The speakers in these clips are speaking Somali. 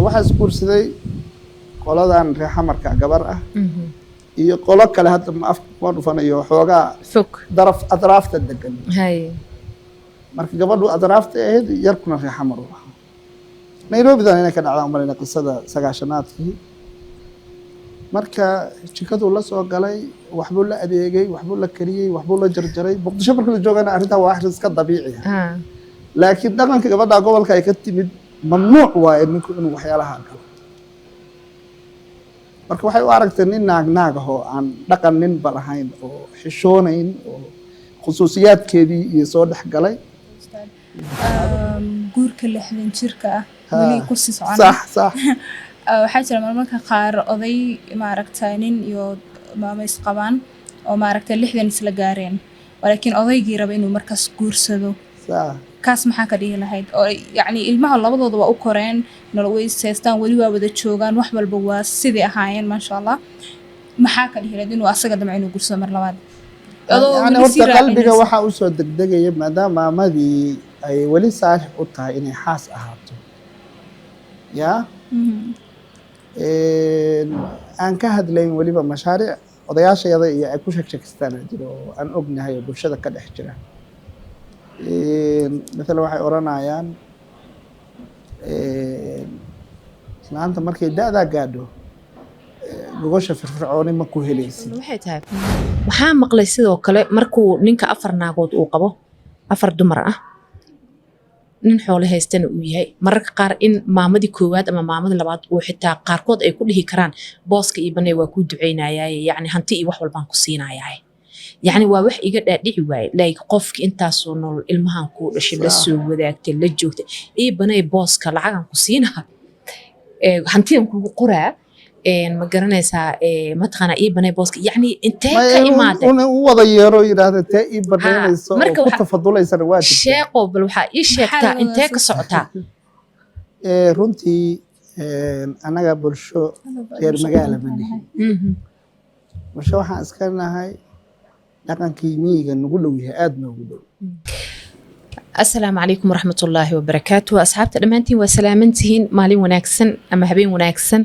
waxaa isguursaday qoladan reer xamarka gabar ah iyo qolo kale hadda ma afka kuma dhufanayo xoogaa fog adraafta degan hay marka gabadhu adraafta ahayd yarkuna reer xamar u ahaa nairobidan inay ka dhacdaan umalayna qisada sagaashanaadkii marka jikaduu la soo galay waxbuu la adeegay waxbuu la kariyey waxbuu la jarjaray muqdisho marka la joogana arrintaa waa arrin iska dabiici ah laakiin dhaqanka gabadha gobolka ay ka timid mamnuuc waaye ninku inuu waxyaalaha galo marka waxay u aragtay nin naag ah oo aan dhaqan ninba lahayn oo xishoonayn oo khusuusiyaadkeedii iyo soo dhex galay guurka 60 jirka ah wali ku sii socon صح waxaa jira marmarka qaar oday maaragtay nin iyo maama isqabaan oo maaragtay 60 isla gaareen laakiin odaygii raba inuu markaas guursado صح kaas maxaa ka dhihi lahayd oo yacni ilmaha labadooda waa u koreen nolol way seestaan wali waa wada joogaan wax walba waa sidii ahaayeen maasha Allah maxaa ka dhihi lahayd inuu asaga damco inuu guursado mar labaad يعني horta qalbiga waxa uu soo degdegay maadaama maamadii ay wali saalix u tahay inay xaas ahaato ya aan ka hadlayn waliba mashaariic odayaashayada iyo ay ku sheegstaan jiro oo aan ognahay bulshada ka dhex jira مثلا waxay oranayaan islaanta markay da'da gaadho gogosha firfircooni ma ku helaysid waxay tahay waxaa maqlay sidoo kale markuu ninka 4 naagood uu qabo 4 dumar ah nin xoolo haystana uu yahay mararka qaar in maamadii koowaad ama maamadii labaad uu xitaa qaarkood ay ku dhihi karaan booska iyo banay waa ku duceynayaa yani hanti iyo wax walbaan ku siinayaa يعني waa wax iga dhaadhici waay like qofki intaas oo nolol ilmahan ku dhashay la soo wadaagtay la joogtay ee banay booska lacagan ku siinaha hantiyan ku qoraa ma garanaysaa ma taqana ee banay booska yani intee ka imaaday uu wada yeero yiraahdo tee ee banayso oo ku tafadulaysa waa sheeqo bal waxa ii sheegtaa intee ka socotaa runtii anaga bulsho reer magaala manihi bulsho waxaan iska nahay dhaqankii miyiga nagu dhow yahay aad noogu dhow السلام عليكم ورحمة الله وبركاته أصحاب تلمانتين وسلامنتين مالين وناكسن أما هبين وناكسن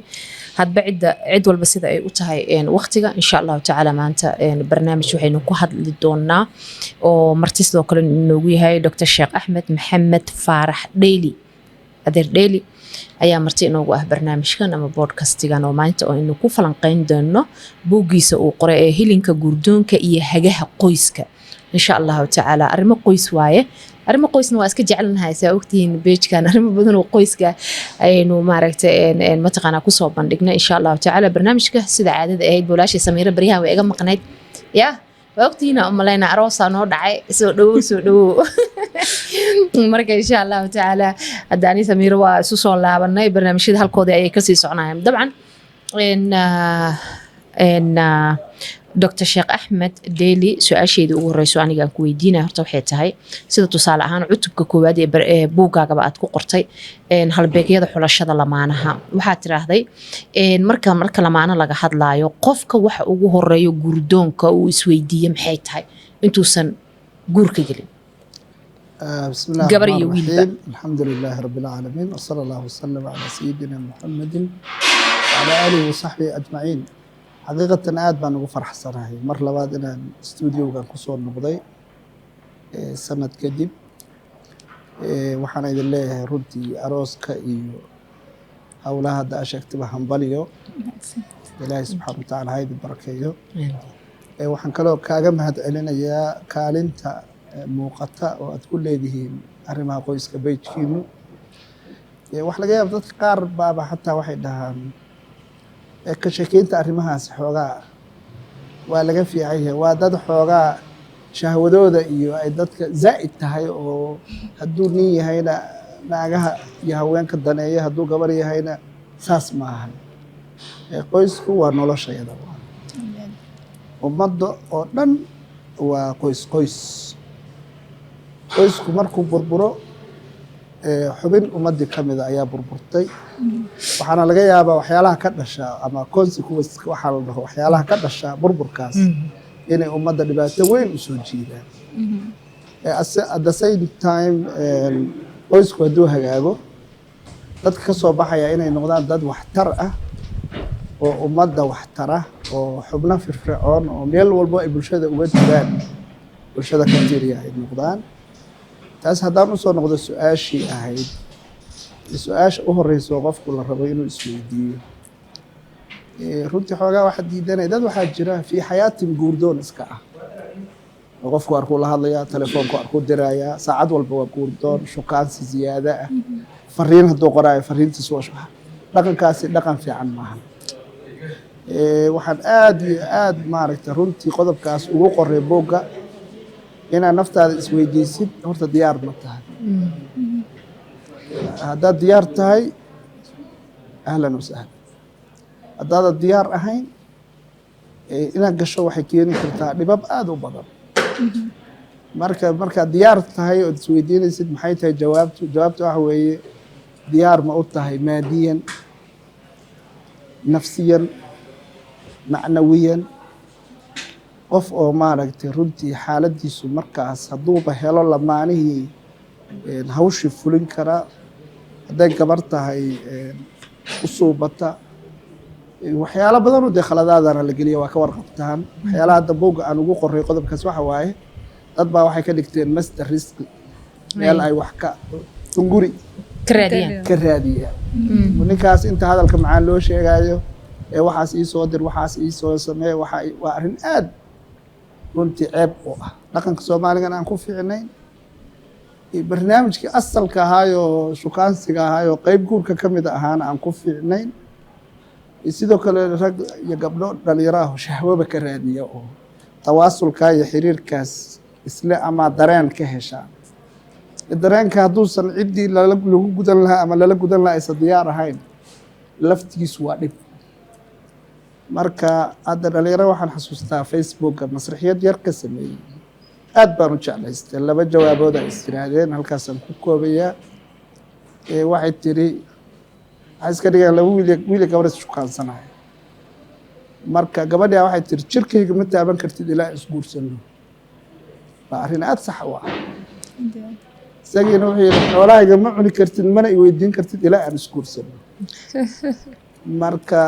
هاد بعد عد والبسيطة أي أتهاي وقتها إن شاء الله تعالى ما أنت برنامج وحي نكو هاد للدونا ومرتس لو كل نوغي هاي دكتور الشيخ أحمد محمد فارح ديلي أدير ديلي ayaa marti inoogu ah barnaamijkan ama podcast-gan oo maanta oo inuu ku falanqeyn doono buugiisa uu qoray ee hilinka gurdoonka iyo hagaha qoyska insha Allah ta'ala arimo qoys waaye arimo qoysna waa iska jecelnahay saa ogtiin page-kan arimo badan oo qoyska aynu maaragtay ma taqana ku soo bandhigna insha Allah ta'ala barnaamijka sida caadada ahayd boolaashi Samiira bariyaha way iga maqnayd waqtiina umalayna aroosa noo dhacay soo dhaw marka insha Allah ta'ala hadani Samiira waa isu soo laabanay barnaamijyada halkoodii ayay ka sii soconayaan dabcan دكتور شيخ أحمد ديلي سؤال شيء ugu horeyso aniga aan ku weydiinaa horta waxay tahay sida tusaale ahaan cutubka koowaad ee buugaaga aad ku qortay halbeegyada xulashada lamaanaha waxaad tiraahday marka lamaana laga hadlaayo qofka waxa ugu horeeyo gurdoonka uu isweydiiyo maxay tahay intuusan guurka gelin بسم الله الرحمن الرحيم الحمد لله رب العالمين وصلى الله وسلم على سيدنا محمد وعلى آله وصحبه أجمعين حقيقة aad baan ugu farxsanahay mar labaad inaan studio-ga ku soo noqday sanad kadib waxaan idin leeyahay runtii arooska iyo hawlaha hadda sheegtay hambaliyo ilaahay subxaanahu wa ta'aala haydi barakeeyo waxaan kaloo kaaga mahad celinayaa kaalinta muuqata oo aad ku leedihiin arrimaha qoyska page-kiinu wax laga yaabo dadka qaar baaba xataa waxay dhahaan ka sheekeynta arrimahaas xoogaa waa laga fiican yahay waa dad xoogaa shahwadooda iyo ay dadka zaa'id tahay oo hadduu nin yahayna naagaha iyo haweenka daneeyo hadduu gabar yahayna saas maahan qoysku waa noloshayada ummadda oo dhan waa qoysku markuu burburo xubin ummadii kamida ayaa burburtay waxaana laga yaabaa waxyaalaha ka dhasha ama consequence waxa la dhaho waxyaalaha ka dhasha burburkaas inay ummadda dhibaato weyn u soo jiidaan at the same time qoysku hadduu hagaago dadka ka soo baxaya inay noqdaan dad waxtar ah oo ummadda waxtara oo xubno firfircoon oo meel walbo ay bulshada uga jiraan bulshada ka tiriya ay noqdaan. taas haddaan usoo noqdo su-aashii ahayd su-aasha u horeyso qofku la rabo inuu isweydiiyo runtii xoogaa waxaa diidanaya dad waxaa jira fii xayaatin guurdoon iska ah oo qofku arkuu la hadlayaa telefoonku arkuu dirayaa saacad walba waa guurdoon shukaansi ziyaada ah fariin hadduu qoraayo fariintiis waa shuxa dhaqankaasi dhaqan fiican maaha. waxaan aada iyo aada maaragtay runtii qodobkaas ugu qoray boogga inaad naftaada isweydiisid horta diyaar ma tahay. haddaad diyaar tahay ahlan wasahlan, haddaadan diyaar ahayn inaad gasho waxay keeni kartaa dhibab aada u badan. markaad diyaar tahay ood isweydiinaysid maxay tahay jawaabta waxa weeye diyaar ma u tahay maadiyan nafsiyan macnawiyan qof oo maaragtay runtii xaaladiisu markaas hadduuba helo lamaanihii hawshii fulin karaa. hadday gabar tahay u suubata waxyaalo badan oo dee khaladaadana la geliya waa ka warqabtaan. waxyaalaha hadda bowga aan ugu qoray qodobkaas waxa waaye dad baa waxay ka dhigteen master risky meel ay wax ka tunguri ka raadiyaan. ninkaas inta hadalka macaan loo sheegayo waxaas ii soo dir waxaas ii soo samee waa arrin aad runtii ceeb u ah dhaqanka soomaaligan aan ku fiicnayn. barnaamijkii asalka ahaayoo shukaansiga ahaayoo qeyb guurka ka mid ahaana aan ku fiicnayn. sidoo kale rag iyo gabdho dhalinyaro ah shahwaba ka raadiya oo tawaasulka iyo xiriirkaas isle ama dareen ka heshaan. dareenka hadduusan ciddii lagu gudan lahaa ama lala gudan lahaa aysan diyaar ahayn laftigiisu waa dhib. marka hadda dhalinyaro waxaan xasuustaa facebooka masraxiyad yar ka sameeyey aad baan u jeclaystay. 2 jawaabood ay istiraadeen halkaasaan ku koobayaa. waxay tiri waxay iska dhigeen 2 wiil gabar is shukaansanaya. marka gabadha waxay tiri jirkayga ma taaban kartid ilaa isguursano. waa arrin aad sax u ah. isagiina wuxuu yidhi xoolahayga ma cuni kartid mana i weydiin kartid ilaa aan isguursano. marka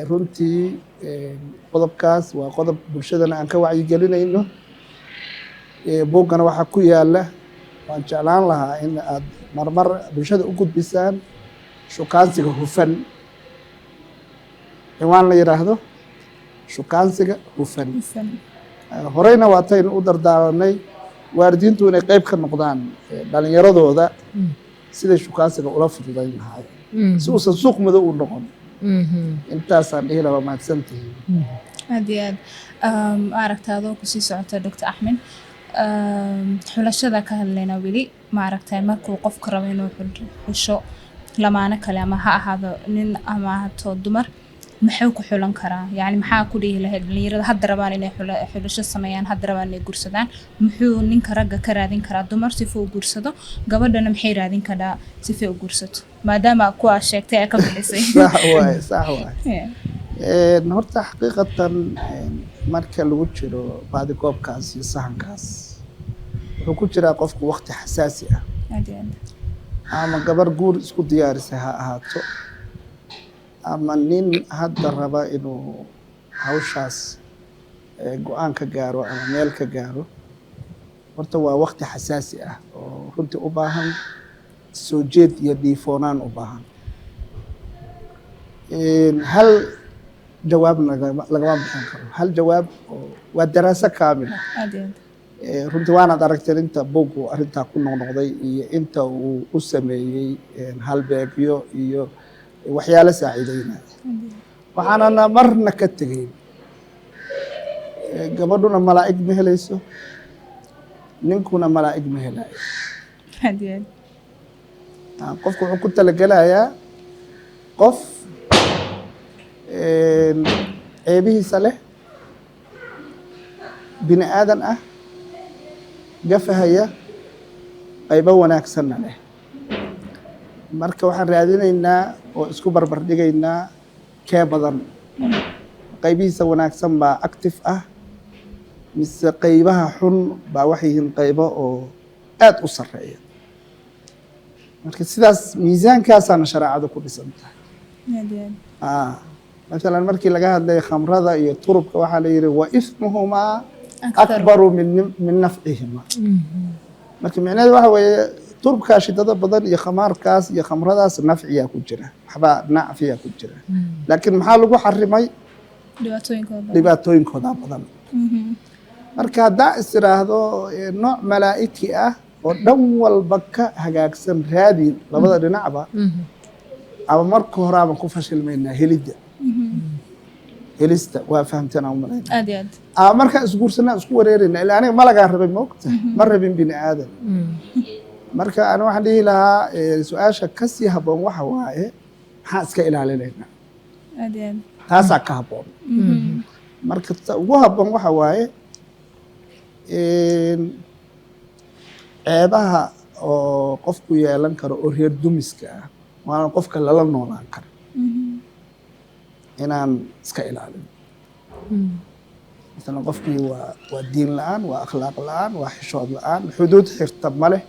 runtii qodobkaas waa qodob bulshadana aan ka wacyigelinayno. boggana waxaa ku yaala waan jeclaan lahaa in aad marmar bulshada u gudbisaan shukaansiga hufan. ciwaan la yidhaahdo shukaansiga hufan. horeyna waataynu u dardaaranay waalidiintu inay qeyb ka noqdaan dhalinyaradooda siday shukaansiga ula fududayn lahaay si uusan suuq madow u noqon. intaasaan dhihi lahaa mahadsantihiin. aad iyo aad maaragtaa adoo kusii socota Dr. Axmed xulashada ka hadlayna weli maaragtay markuu qofka rabo inuu xusho lamaano kale ama ha ahaado nin ama ahaato dumar maxuu ku xulan karaa? yani maxaa ku dhihi lahayd dhalinyarada hadda rabaan inay xulasho sameeyaan hadda rabaan inay guursadaan muxuu ninka ragga ka raadin karaa dumar si uu guursado gabadhana maxay raadin karaa si uu guursato maadaama kuwa sheegtay ay ka bixisay? sax waay horta xaqiiqatan marka lagu jiro baadigoobkaas iyo sahankaas wuxuu ku jiraa qofku waqti xasaasi ah. ama gabar guur isku diyaarisay ha ahaato ama nin hadda raba inuu hawshaas go-aan ka gaaro ama meel ka gaaro. horta waa waqti xasaasi ah oo runtii u baahan soo jeed iyo dhiifoonaan u baahan. hal jawaab lagama bixin karo. hal jawaab waa daraaso kaamil ah. runtii waanaad aragteen inta boggu arrintaa ku noqnoqday iyo inta uu u sameeyey halbeegyo iyo waxyaalo saaciideynaya. waxaanana marna ka tegeyn gabadhuna malaa'ig ma helayso ninkuna malaa'ig ma helayo. qofku wuxuu ku talagelayaa qof ceebihiisa leh bini aadan ah gafahaya qaybo wanaagsanna leh. marka waxaan raadinaynaa oo isku barbar dhigaynaa kee badan qaybihiisa wanaagsan baa active ah mise qaybaha xun baa waxay yihiin qaybo oo aad u sarreeya. marka sidaas miisaankaasaana shareecadu ku dhisan tahay aad iyo aad مثلا markii laga hadlay khamrada iyo turubka waxaa la yidhi wa ismuhumaa Akthar. akbaru min nafcihima marka micnaheedu waxa weeye turubkaa shidada badan iyo khamaarkaas iyo khamradaas nafciyaa ku jira waxbaa nacfiyaa ku jira laakiin maxaa lagu xarimay dhibaatooyinkooda badan marka haddaa is tiraahdo nooc malaa'iki ah oo dhan walba ka hagaagsan raadi labada dhinacba ama marka hore aan ku fashilmaynaa helista waa fahamteen aan malayn aad iyo aad markaan isguursanaa isku wareerayna ilaa aniga malagaan rabay moogta ma rabin bini aadan marka ana waxaan dhihi lahaa su-aasha kasii habboon waxa waaye maxaan iska ilaalinaynaa aad iyo aad taasaa ka habboon marka ugu habboon waxa waaye ceebaha oo qofku yeelan karo oo reer dumiska ah waana qofka lala noolaan karo inaan iska ilaalin مثلا qofkii waa diin la-aan waa akhlaaq la-aan waa xishood la-aan xuduud xirta ma leh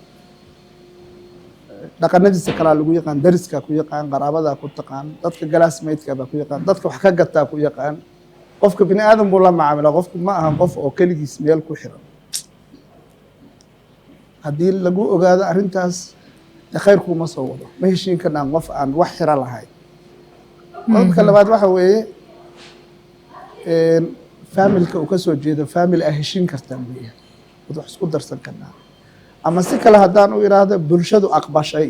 dhaqanadiisa kalaa lagu yaqaan dariskaa ku yaqaan qaraabadaa ku taqaan dadka galaasmaydkaa baa ku yaqaan dadka wax ka gataa ku yaqaan qofka bini aadan buu la macaamilaa qofku ma ahan qof oo keligiis meel ku xiran haddii lagu ogaado arrintaas khayrkuuma soo wado ma heshiin karnaan qof aan wax xira lahayn qodobka labaad waxa weeye faamilka uu ka soo jeedo faamil aa heshiin kartaan weya wad wax isku darsan karnaa ama si kale haddaan u iraahdo bulshadu aqbashay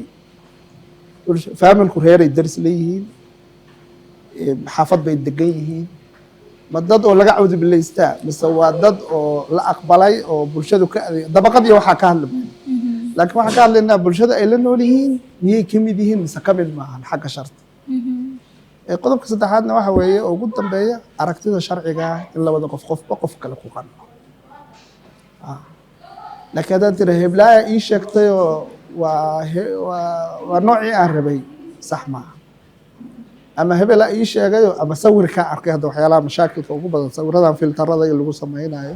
faamilku reeray daris leeyihiin xaafad bay degan yihiin ma dad oo laga cawdi bilaystaa mise waa dad oo la aqbalay oo bulshadu ka adeeg dabaqad iyo waxaa ka hadli mayno laakiin waxaan ka hadlaynaa bulshada ay la nool yihiin miyay ka mid yihiin mise ka mid maahan xagga sharta qodobka saddexaadna waxa weeye oo ugu dambeeya aragtida sharciga ah in labada qofba qof kale ku qanco laakiin haddaan tira heblaaya ii sheegtay oo waa noocii aan rabay sax maaha ama hebelaa ii sheegayo ama sawirkaa arkay hadda waxyaalaha mashaakilka ugu badan sawiradan filtarada in lagu samaynayo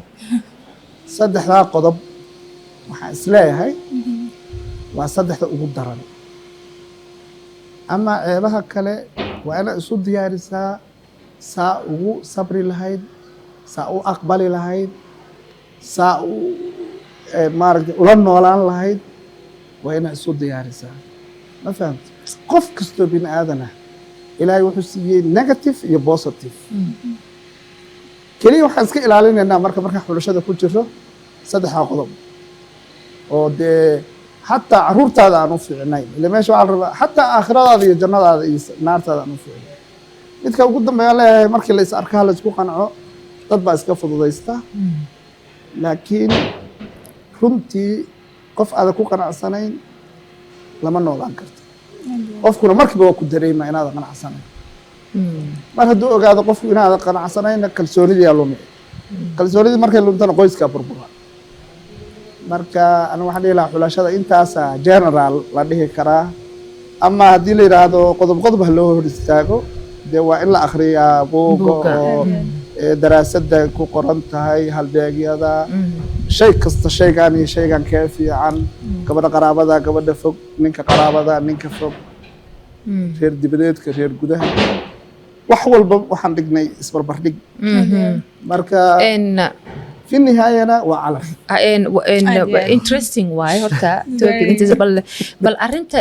saddexdaa qodob waxaan isleeyahay waa saddexda ugu daran ama ceebaha kale waa inaad isu diyaarisaa saa ugu sabri lahayd saa u aqbali lahayd saa u maaragtay ula noolaan lahayd waa inaad isu diyaarisaa ma fahamta qof kastoo bini aadan ah ilaahay wuxuu siiyey negative iyo positive keliya waxaan iska ilaalinaynaa markaan xulashada ku jiro saddexdaa qodob oo dee xataa caruurtaada aan u fiicnayn ila meesha waxaa la rabaa xataa aakhiradaada iyo jannadaada iyo naartaada aan u fiicnayn midka ugu dambeeyaan leeyahay markii la is arkaa la isku qanco dad baa iska fududaysta laakiin runtii qof aada ku qanacsanayn lama noolaan karto qofkuna markiiba waa ku dareema inaada qanacsanayn mar hadduu ogaado qofku inaada qanacsanayna kalsoonidiyaa lumi kalsoonidii markay luntana qoyskaa burbura marka aniga waxaan dhihi lahaa xulashada intaasa general la dhihi karaa ama haddii la yidhaahdo qodob qodob ha loo hor istaago dee waa in la akhriyaa buuga oo daraasadda ku qoran tahay halbeegyada shay kasta shaygaan iyo shaygaan kee fiican gabadha qaraabada gabadha fog ninka qaraabada ninka fog reer dibadeedka reer gudaha wax walba waxaan dhignay isbarbardhig marka في النهاية وعلف interesting واي هرتا توبيك انت بل أرنت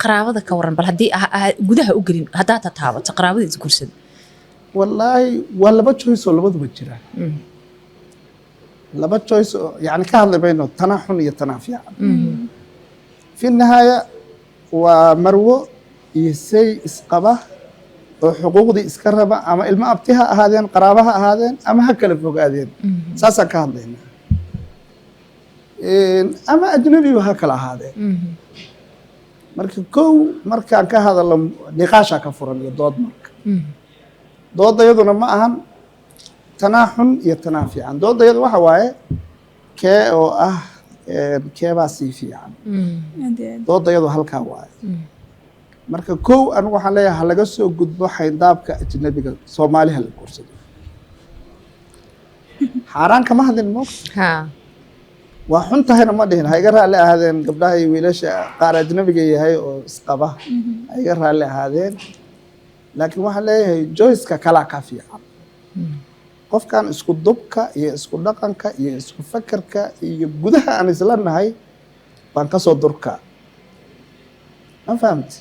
قرابة كورن بل هدي جودها أجرين هدا تتعب تقرابة تقولسد والله ولا بتشويس ولا بتبجرا لا بتشويس يعني كهذا بينه تناحن يتنافع في النهاية ومروه يسي إسقبه وحقوقدي إسكربة أما إلما أبتها هذين قرابها هذين أما هكذا فوق هذين ساسا كهذين أما أجنبي وهكذا هذين مركا كهذا نقاشا كفرن يضاد مرك ضد يدنا معهم تناحن يتنافي عن ضد يد وحواي كي أو كي باسيفي عن ضد يد هالكا واي marka kow anigu waxaan leeyahay ha laga soo gudbo xayndaabka ajnabiga Soomaaliha la guursado xaraan kama hadin moogta وحنتهنا ما دهين هاي قرها لا هذين قبلها يويلش قار أجنبي جاي هاي وسقبه هاي قرها لا هذين لكن واحد له جويس كلا كافية قف كان اسكو ضبك يسكو دقنك يسكو فكرك يجودها عن إسلامنا هاي بانكسو دركا ما فهمت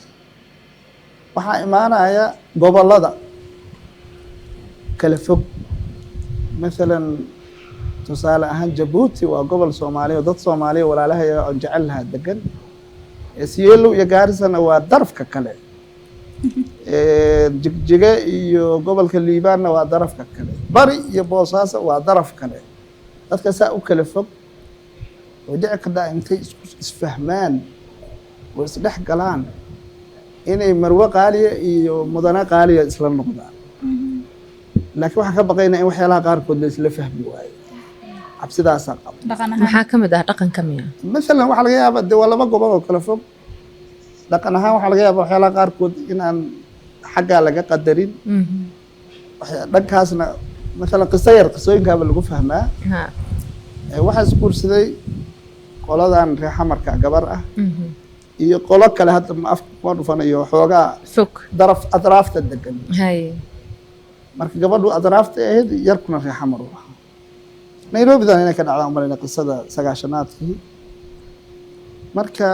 waxa imaanaya gobolada kala fog مثلا tusaale ahaan Djibouti waa gobol Soomaaliya dad Soomaaliya walaalahay oo jecel lahaa degan Isiolo iyo Gaarisa waa darafka kale Jigjiga iyo gobolka Liibaan waa darafka kale Bari iyo Boosaaso waa daraf kale dadka saa u kala fog oo dhici karta intay isfahmaan oo isdhex galaan inay marwo qaaliya iyo mudana qaaliya isla noqdaan laakiin waxa ka baqaynaa in waxyaalaha qaarkood la isla fahmi waayo cabsidaas qab maxaa kamid ah dhaqanka miya مثلا waxa laga yaabaa de walaba gobol oo kala fog dhaqan ahaan waxa laga yaabaa waxyaalaha qaarkood inaan xagga laga qadarin dhankaasna مثلا qisooyinkaaba lagu fahmaa waxa iskuursaday qoladan reer xamarka gabar ah iyo qolo kale hadda ma afka ma dhufanayo xoogaa fog daraf atraafta degan hay marka gabadhu atraafta ahayd yarkuna reer xamar u ahaa Nairobi dan inay ka dhacdo marina qisada 9-aadkii marka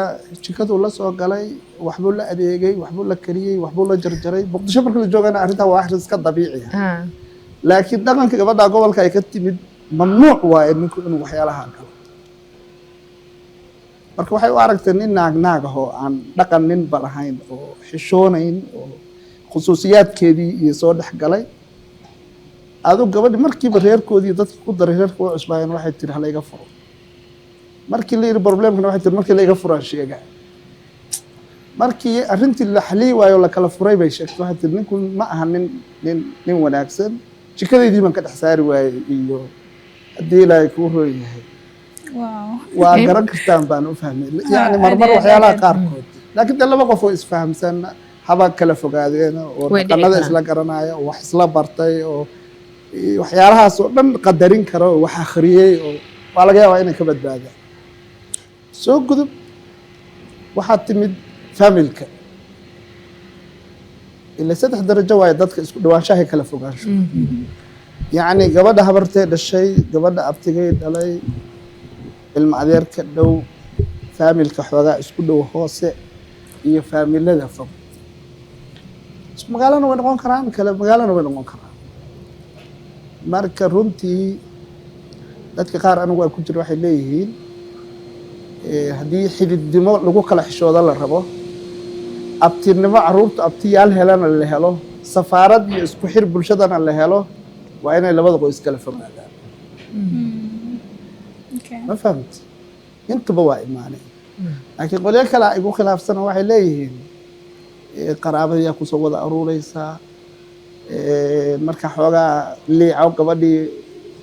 jikadu la soo galay waxbuu la adeegay waxbuu la kariyay waxbuu la jarjaray Muqdisho marka la joogana arrinta waa wax iska dabiici ah laakiin dhaqanka gabadha gobolka ay ka timid mamnuuc waa ninku inuu waxyaalaha galo marka waxay u aragtay nin naag ah oo aan dhaqan nin balahayn oo xishoonayn oo khusuusiyaadkeedii iyo soo dhex galay adu gabadhi markiiba reerkoodii dadka ku daray reerka way cusbaayeen waxay tiri hal iga furo markii la yiri problemkana waxay tiri markii la iga furo sheega markii arrintii la xalii waayo la kala furay bay sheegtay waxay tiri ninku ma aha nin wanaagsan jikadeedii man ka dhex saari waayay iyo hadii ilaahay ku rooyahay waa garan kartaan baan u fahmay yani marmar waxyaalaha qaarkood laakiin de laba qof oo isfahamsan haba kala fogaadeen oo dhaqanada isla garanaya oo wax isla bartay oo waxyaalahaas oo dhan qadarin karo oo wax akhriyay oo waa laga yaabaa inay ka badbaadaan soo gudub waxaa timid familka ila 3 darajo waay dadka isku dhawaanshaha kala fogaansho yani gabadha habartay dhashay gabadha abtigay dhalay ilma adeerka dhow familka xoogaa isku dhow hoose iyo familada fog magaalana way noqon karaan kale magaalana way noqon karaan marka runtii dadka qaar anigu ay ku jiro waxay leeyihiin haddii xididnimo lagu kala xishooda la rabo abtinimo caruurta abtiyaal helana la helo safaarad iyo isku xir bulshadana la helo waa inay labada qoys kala fogaadaan ما فهمت انت بوا ايماني لكن قولي كلا igu khilaafsana waxay leeyihiin qaraabada ku soo wada aruuraysa marka xoogaa liico gabadhii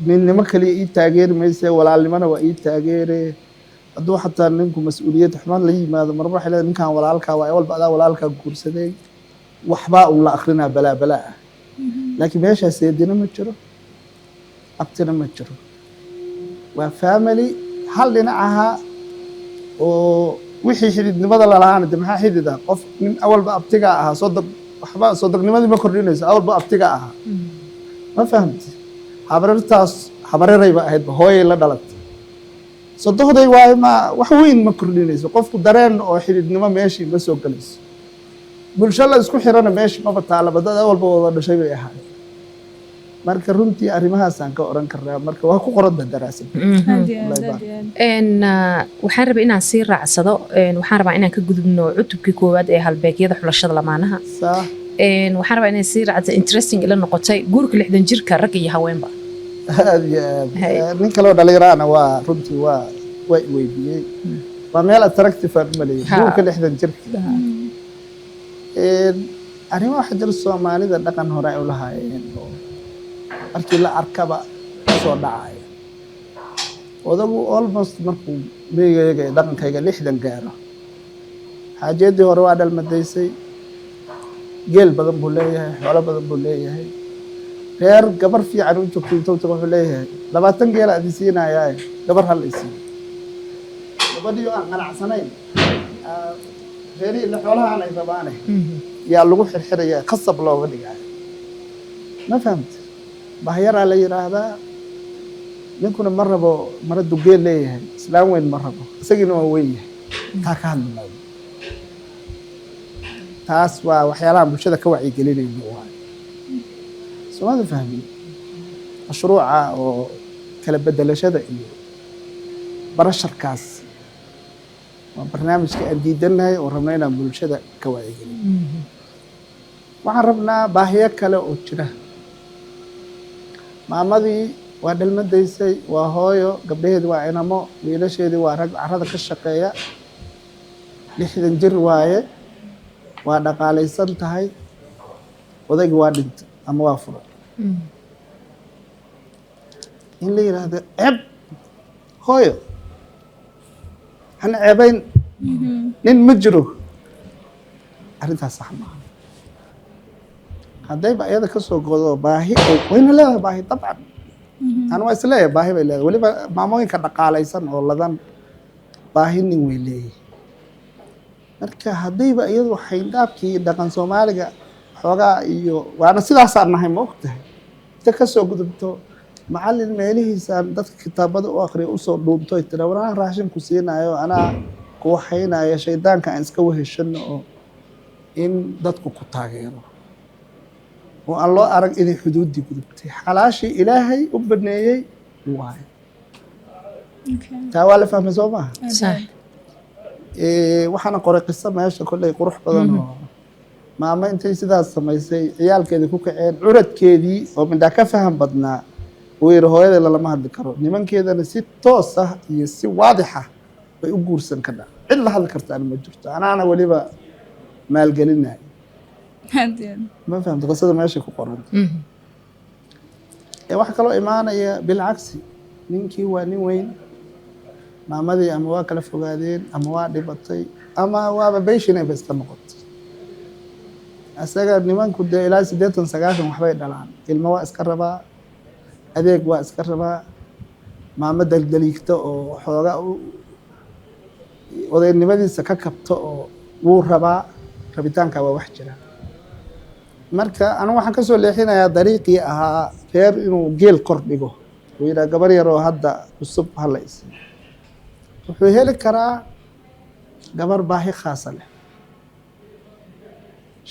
ninnimo kaliya ii taageermaysa walaalnimana waa ii taageere hadduu xataa ninku mas'uuliyad xumaan la yimaado marba waxay leedahay ninkan walaalka waa walba adaa walaalka guursaday waxba uu la akrinaa balaa laakiin meeshaas seedina ma jiro abtina ma jiro waa family hal dhinacaha oo wixii xididnimada la lahaana de maxaa xidid ah qof nin awalba abtiga ahaa waxba sodognimadii ma kordhinayso awalba abtiga ahaa ma fahamti habarartaas habararayba ahayd hooyay la dhalatay sodohday waaye ma wax weyn ma kordhinayso qofku dareen oo xididnimo meeshii ma soo galayso bulsho la isku xirana meeshii maba taalaba dad awalba wada dhashay bay ahayd marka runtii arrimahaasaan ka oran karnaa marka waa ku qoran daraasad waxaan rabaa inaan sii raacsado waxaan rabaa inaan ka gudubno cutubkii koowaad ee halbeegyada xulashada lamaanaha waxaan rabaa inaan sii raacdo interesting ila noqotay guurka 60 jirka rag iyo haweenba aad iyo aad nin kale oo dhalinyarana waa runtii waa weydiiyey waa meel attractive ah malay guurka 60 jirka arrimaha waxa jira Soomaalida dhaqan hore ay u lahaayeen markii la arkaba soo dhacay odagu almost markuu beegaga dhaqankayga 60 gaaro xaajeedii hore waa dhalmadaysay geel badan buu leeyahay xoolo badan buu leeyahay reer gabar fiican u joogto wuxuu leeyahay 20 geel aad siinayay gabar hal isii gabadhii aan qanacsanayn reerihii la xoolaha aanay rabaane yaa lagu xirxiraya qasab looga dhigayo ma fahamta bahyaraa la yidhaahdaa ninkuna ma rabo mara dugeel leeyahay islaan weyn ma rabo isagiina waa weyn yahay taa ka hadli maayo taas waa waxyaalaha bulshada ka wacyigelinayno waayo soomada fahmin mashruuca oo kala bedelashada iyo barasharkaas waa barnaamijka aan diidannahay oo rabna inaan bulshada ka wacyigelin waxaan rabnaa baahiyo kale oo jira maamadii waa dhalmadaysay waa hooyo gabdhaheedi waa inamo wiilasheedii waa rag carrada ka shaqeeya 60 jir waaye waa dhaqaalaysan tahay odaygi waa dhintay ama waa furay in la yidhaahdo ceeb hooyo hana ceebayn nin ma jiro arrintaas sax maaha haddayba iyada ka soo godo baahi wayna leedahay baahi dabcan أنا ما أسلّي باهي ولا ولي ما ممكن كدقالة يسن ولا ذن باهي نقولي مركا هدي بقى يدو حينداب كي دكان سومالك حوجا يو وأنا سيدا صارنا هاي موقته تكسر قدرته معلم مالي سان دت كتابات وآخر أصول دومتو يتناولا راشم كوسينا أيوة أنا كوحينا يا شيطان كان سكوه الشنو إن دت كوتاجيرو والله أرق إذا حدود دي قدرتي حلاشي إلهي وبنيي واي تعال فهم زوما صح وحنا قرأ قصة ما يشتغل كله يروح بدنه ما أنت سيدا سميسي عيال كذي كوك عرض كذي ومن ذاك فهم بدنا ويرهوي إلا لما هاد ذكره نمن كذا نسيت توصة يسي واضحة بيقول سن كذا إلا هذا كرت أنا مجرت أنا ولي بقى مال قلنا ما فهمت قصة ماشي كقرن واحد قالوا إيمانا بالعكس نينكي واني وين ما مدي أموا كلا فقادين أموا دبطي أما هو بيشنا بس تمقط أسأل نيمان كده إلى سديت سجاش محبي دلان الموا إسكربا أديك وإسكربا ما مدى الدليكتو حوجا وده نيمان سككبتو وربا ربيتان كوا وحجرا marka anu waxaan ka soo leexinayaa dariiqii ahaa reer inuu geel kor dhigo oo yiraahdo gabar yar oo hadda cusub halays wuxuu heli karaa gabar baahi khaas ah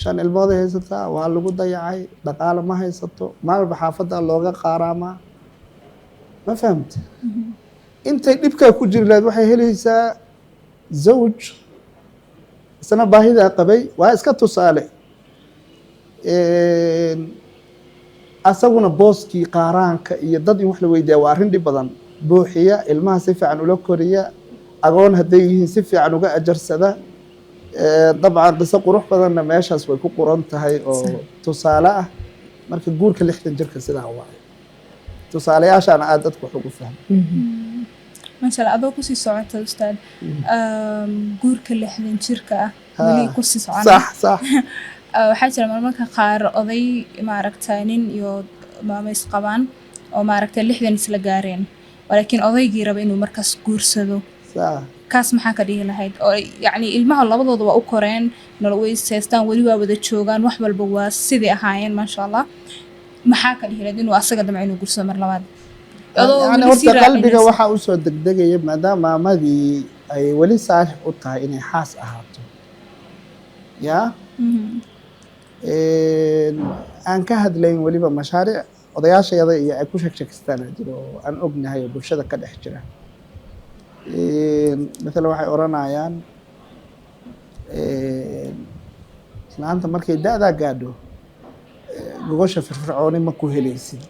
shan ilmood haysataa waa lagu dayacay dhaqaale ma haysato maalba xaafadda looga qaaraama ma fahamta intay dhibka ku jirlaad waxay helaysaa zawj sana baahida qabay waa iska tusaale asaguna booskii qaaraanka iyo dad in wax la weydiiyaa waa arrin dhib badan buuxiya ilmaha si fiican ula koriya agoon hadday yihiin si fiican uga ajarsada dabcan qiso qurux badanna meeshaas way ku qoran tahay oo tusaale ah marka guurka 60 jirka sidaa waaye tusaalayaashaana aad dadku wax ugu fahmo mashallah adoo ku sii socota ustaad guurka 60 jirka ah weli ku sii soconaa صح waxaa jira marmarka qaar oday maaragtay nin iyo maama isqabaan oo maaragtay 60 isla gaareen laakiin odaygii raba inuu markaas guursado kaas maxaa ka dhigi lahayd oo yacni ilmaha labadooda waa u koreen nolol way seestaan weli waa wada joogaan wax walba waa sidii ahaayeen maasha allah maxaa ka dhigi lahayd inuu asaga damco inuu guursado mar labaad yani horta qalbiga waxaa u soo degdegaya maadaama maamadii ay weli saalix u tahay inay xaas ahaato yaa aan ka hadlayn weliba mashaariic odayaashayada iyo ay ku sheegsheegstaan jiro oo aan ognahay oo bulshada ka dhex jira مثلا waxay oranayaan islaanta markay da'da gaadho gogosha firfircooni ma ku helaysid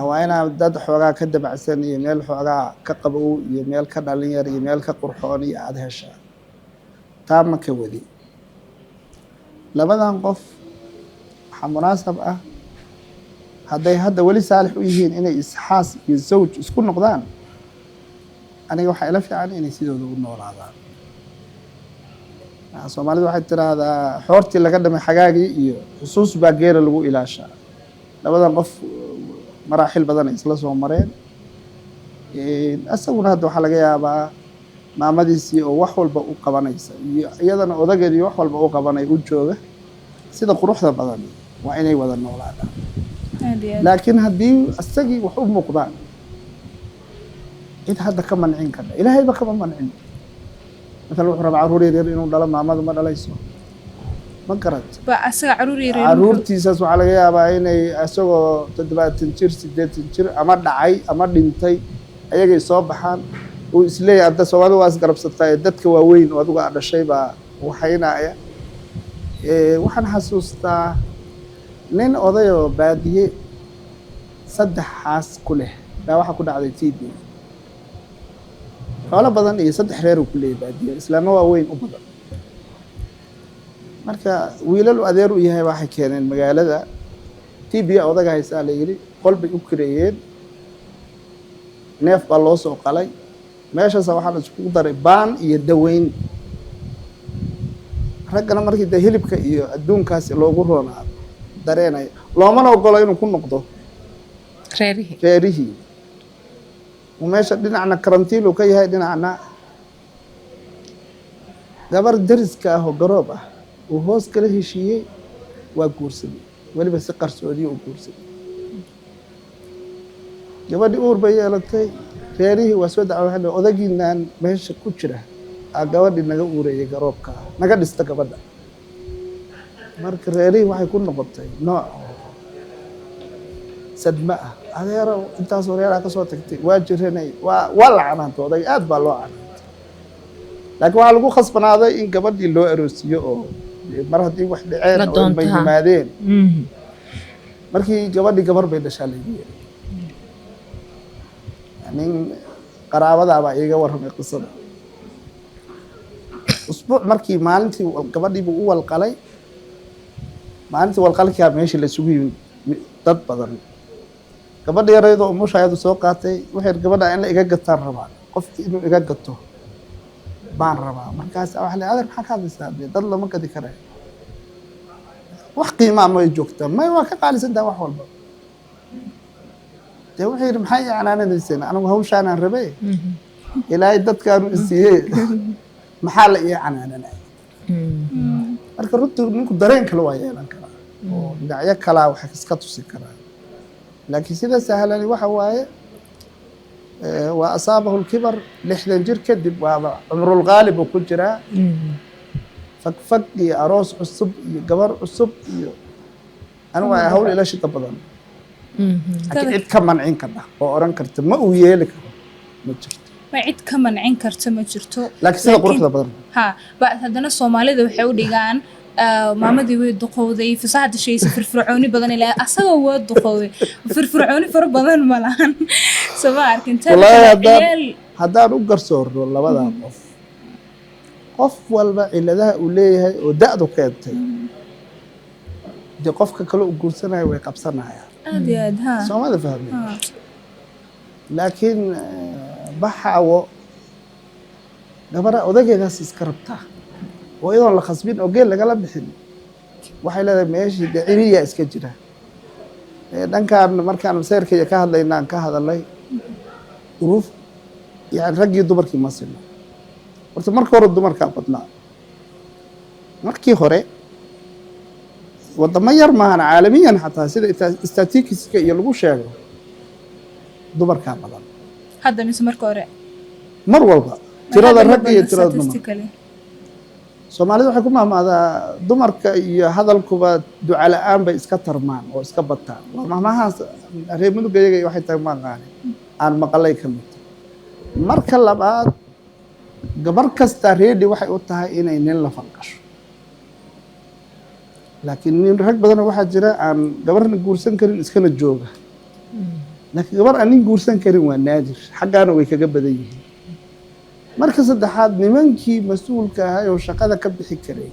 waa inaa dad xoogaa ka dabacsan iyo meel xoogaa ka qabow iyo meel ka dhalin yar iyo meel ka qurxoon iyo aad heshaa taa ma ka wadi labadan qof waxaa munaasab ah hadday hadda weli saalix u yihiin inay isxaas iyo zawj isku noqdaan aniga waxaa ila fiican inay sidooda u noolaadaan Soomaalidu waxay tiraahdaa xoortii laga dhamay xagaagii iyo xusuus baa geera lagu ilaashaa labadan qof maraaxil badan ay isla soo mareen asaguna hadda waxaa laga yaabaa maamadiisii oo wax walba u qabanaysa iyo iyadana odageedii wax walba u qabanay u jooga sida quruxda badan waa inay wada noolaadaan laakiin haddii isagii wax u muuqdaan cid hadda ka mancin karta ilaahayba kama mancin مثلا wuxuu rabaa caruur yar inuu dhalo maamadu ma dhalayso ma garat ba asaga caruur yar caruurtiisaas waxaa laga yaabaa inay asagoo 70 jir 80 jir ama dhacay ama dhintay ayagay soo baxaan uu isleeyahay hadda Soomaalidu waa isgarabsatay dadka waaweyn oo adigu dhashay baa waxaynaya waxaan xasuustaa nin oday oo baadiye 3 xaas ku leh baa waxa ku dhacday TB xoolo badan iyo 3 reer ku leeyahay baadiye islaamo waaweyn u badan marka wiilal adeer u yahay waxa keeneen magaalada TB odaga haysa la yiri qolbi u kireeyeen neef baa loo soo qalay meeshaas waxa la isku daray baan iyo daweyn ragana markii hilibka iyo adduunkaas loogu roonaa dareenay loomana ogolo inuu ku noqdo reerihi وماشي دينعنا كرنتيل وكي هاي دينعنا gabar dariska ah oo garoob ah oo hoos kala heshiiyay waa guursaday waliba si qarsoodi oo guursaday gabadhii uur bay yeelatay reerihii waa soo dacway odagiinaan meesha ku jira gabadhii naga uureeyay garoobka naga dhista gabadha marka reerihii waxay ku noqotay nooc sadma ah adeero intaas reeraa ka soo tagtay waa jiranay waa lacanaantay oday aad baa loo canaantay laakiin waxaa lagu khasbanaaday in gabadhii loo aroosiyo oo mar haddii wax dhaceen oo ay yimaadeen markii gabadhii gabar bay dhashaa lagu yeeray nin qaraabadaabaa iiga warramay qisada usbuuc markii maalintii gabadhiibuu u walqalay maalintii walqalkaa meeshii laisugu yimid dad badan gabadha yareedo umushaayadu soo qaatay waxay gabadha in la iga gataan rabaa qofkii inuu iga gato baan rabaa markaas waxa la adeer maxaa ka hadlaysaa dad lama gadi karo wax qiimo ma ay joogtaa ma waa ka qaalisantaa wax walba dee waxay maxay canaanadayseen anigu hawshaan aan rabay ilaahay dadkaanu isiiyey maxaa la ii canaananay marka runtii ninku dareen kale waa yeelan karaa oo dhinacyo kalaa waxay iska tusi karaa laakiin sida sahlan waxa waaye waa asaabahu lkibar 60 jir kadib waa cumrul qaalib ku jiraa fag iyo aroos cusub iyo gabar cusub iyo anigu waa hawl ila shida badan laakiin cid ka mancin karta oo oran karta ma uu yeeli karo ma jirto ma cid ka mancin karta ma jirto laakiin sida quruxda badan ha ba hadana Soomaalida waxay u dhigaan maamadii way duqowday fasaxada shaysi firfircooni badan ilaa asaga waa duqowday firfircooni far badan ma lahan soo arkinta haddaan u garsoorno labada qof walba ciladaha uu leeyahay oo da'du keentay de qofka kale u guursanayo way qabsanayaan aad ha Soomaalida fahmay laakiin baxawo gabadha odageedaas iska rabtaa oo idoon la khasbin oo geel lagala bixin waxay leedahay meeshii daciriya iska jira dhankaan markaan seerkaya ka hadlaynaan ka hadalay uruf yani raggii dumarkii ma sino horta marka hore dumarkaa badnaa markii hore wadamo yar maahan caalamiyan xataa sida statistikiska iyo lagu sheego dumarkaa badan hadda mise marka hore mar walba tirada ragga iyo tirada dumarka Soomaalida waxay ku maamaadaa dumarka iyo hadalkuba duca la'aan bay iska tarmaan oo iska bataan waa mahmahaas reer mudugayaga waxay tahay maaqaan aan maqalay ka mid marka labaad gabar kasta reedi waxay u tahay inay nin la fanqasho laakiin nin rag badan waxa jira aan gabarna guursan karin iskana jooga laakiin gabar aan nin guursan karin waa naadir xaggaana way kaga badan yihiin marka saddexaad nimankii mas'uulka ahaa oo shaqada ka bixi karay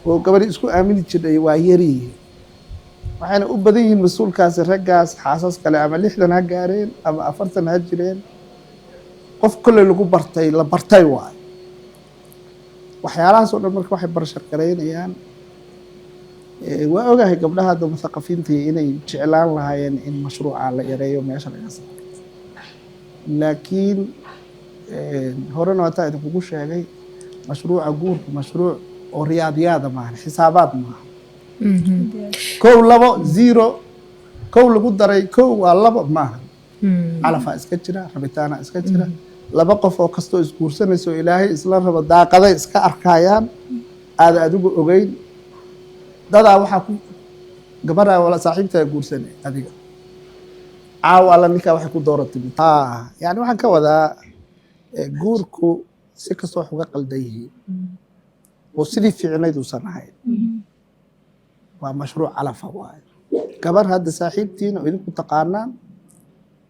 oo gabadhi isku aamini jiray waa yariyeen waxayna u badan yihiin mas'uulkaasi raggaas xaasas kale ama 60 ha gaareen ama 40 ha jireen qof kale lagu bartay la bartay waay waxyaalahaas oo dhan marka waxay barashar gareynayaan waa ogahay gabdhaha mutaqafiinta inay jeclaan lahaayeen in mashruuca la yareeyo meesha laga saaro laakiin horena waataa idinkugu sheegay mashruuca guurku mashruuc oo riyaadiyaada maahan xisaabaad maaha kow labo zero kow lagu daray kow waa labo maaha calafaa iska jira rabitaana iska jira laba qof oo kastoo isguursanayso ilaahay isla rabo daaqaday iska arkayaan aada adigu ogeyn dadaa waxaa ku gabadhaa wala saaxiibtaa guursanay adiga caawa alla ninkaa waxay ku dooratay yani waxaan ka wadaa guurku si kastoo wax uga qaldan yihiin oo sidii fiicnayd uusan ahayn waa mashruuc calafa waaye gabar hadda saaxiibtiina oo idinku taqaanaan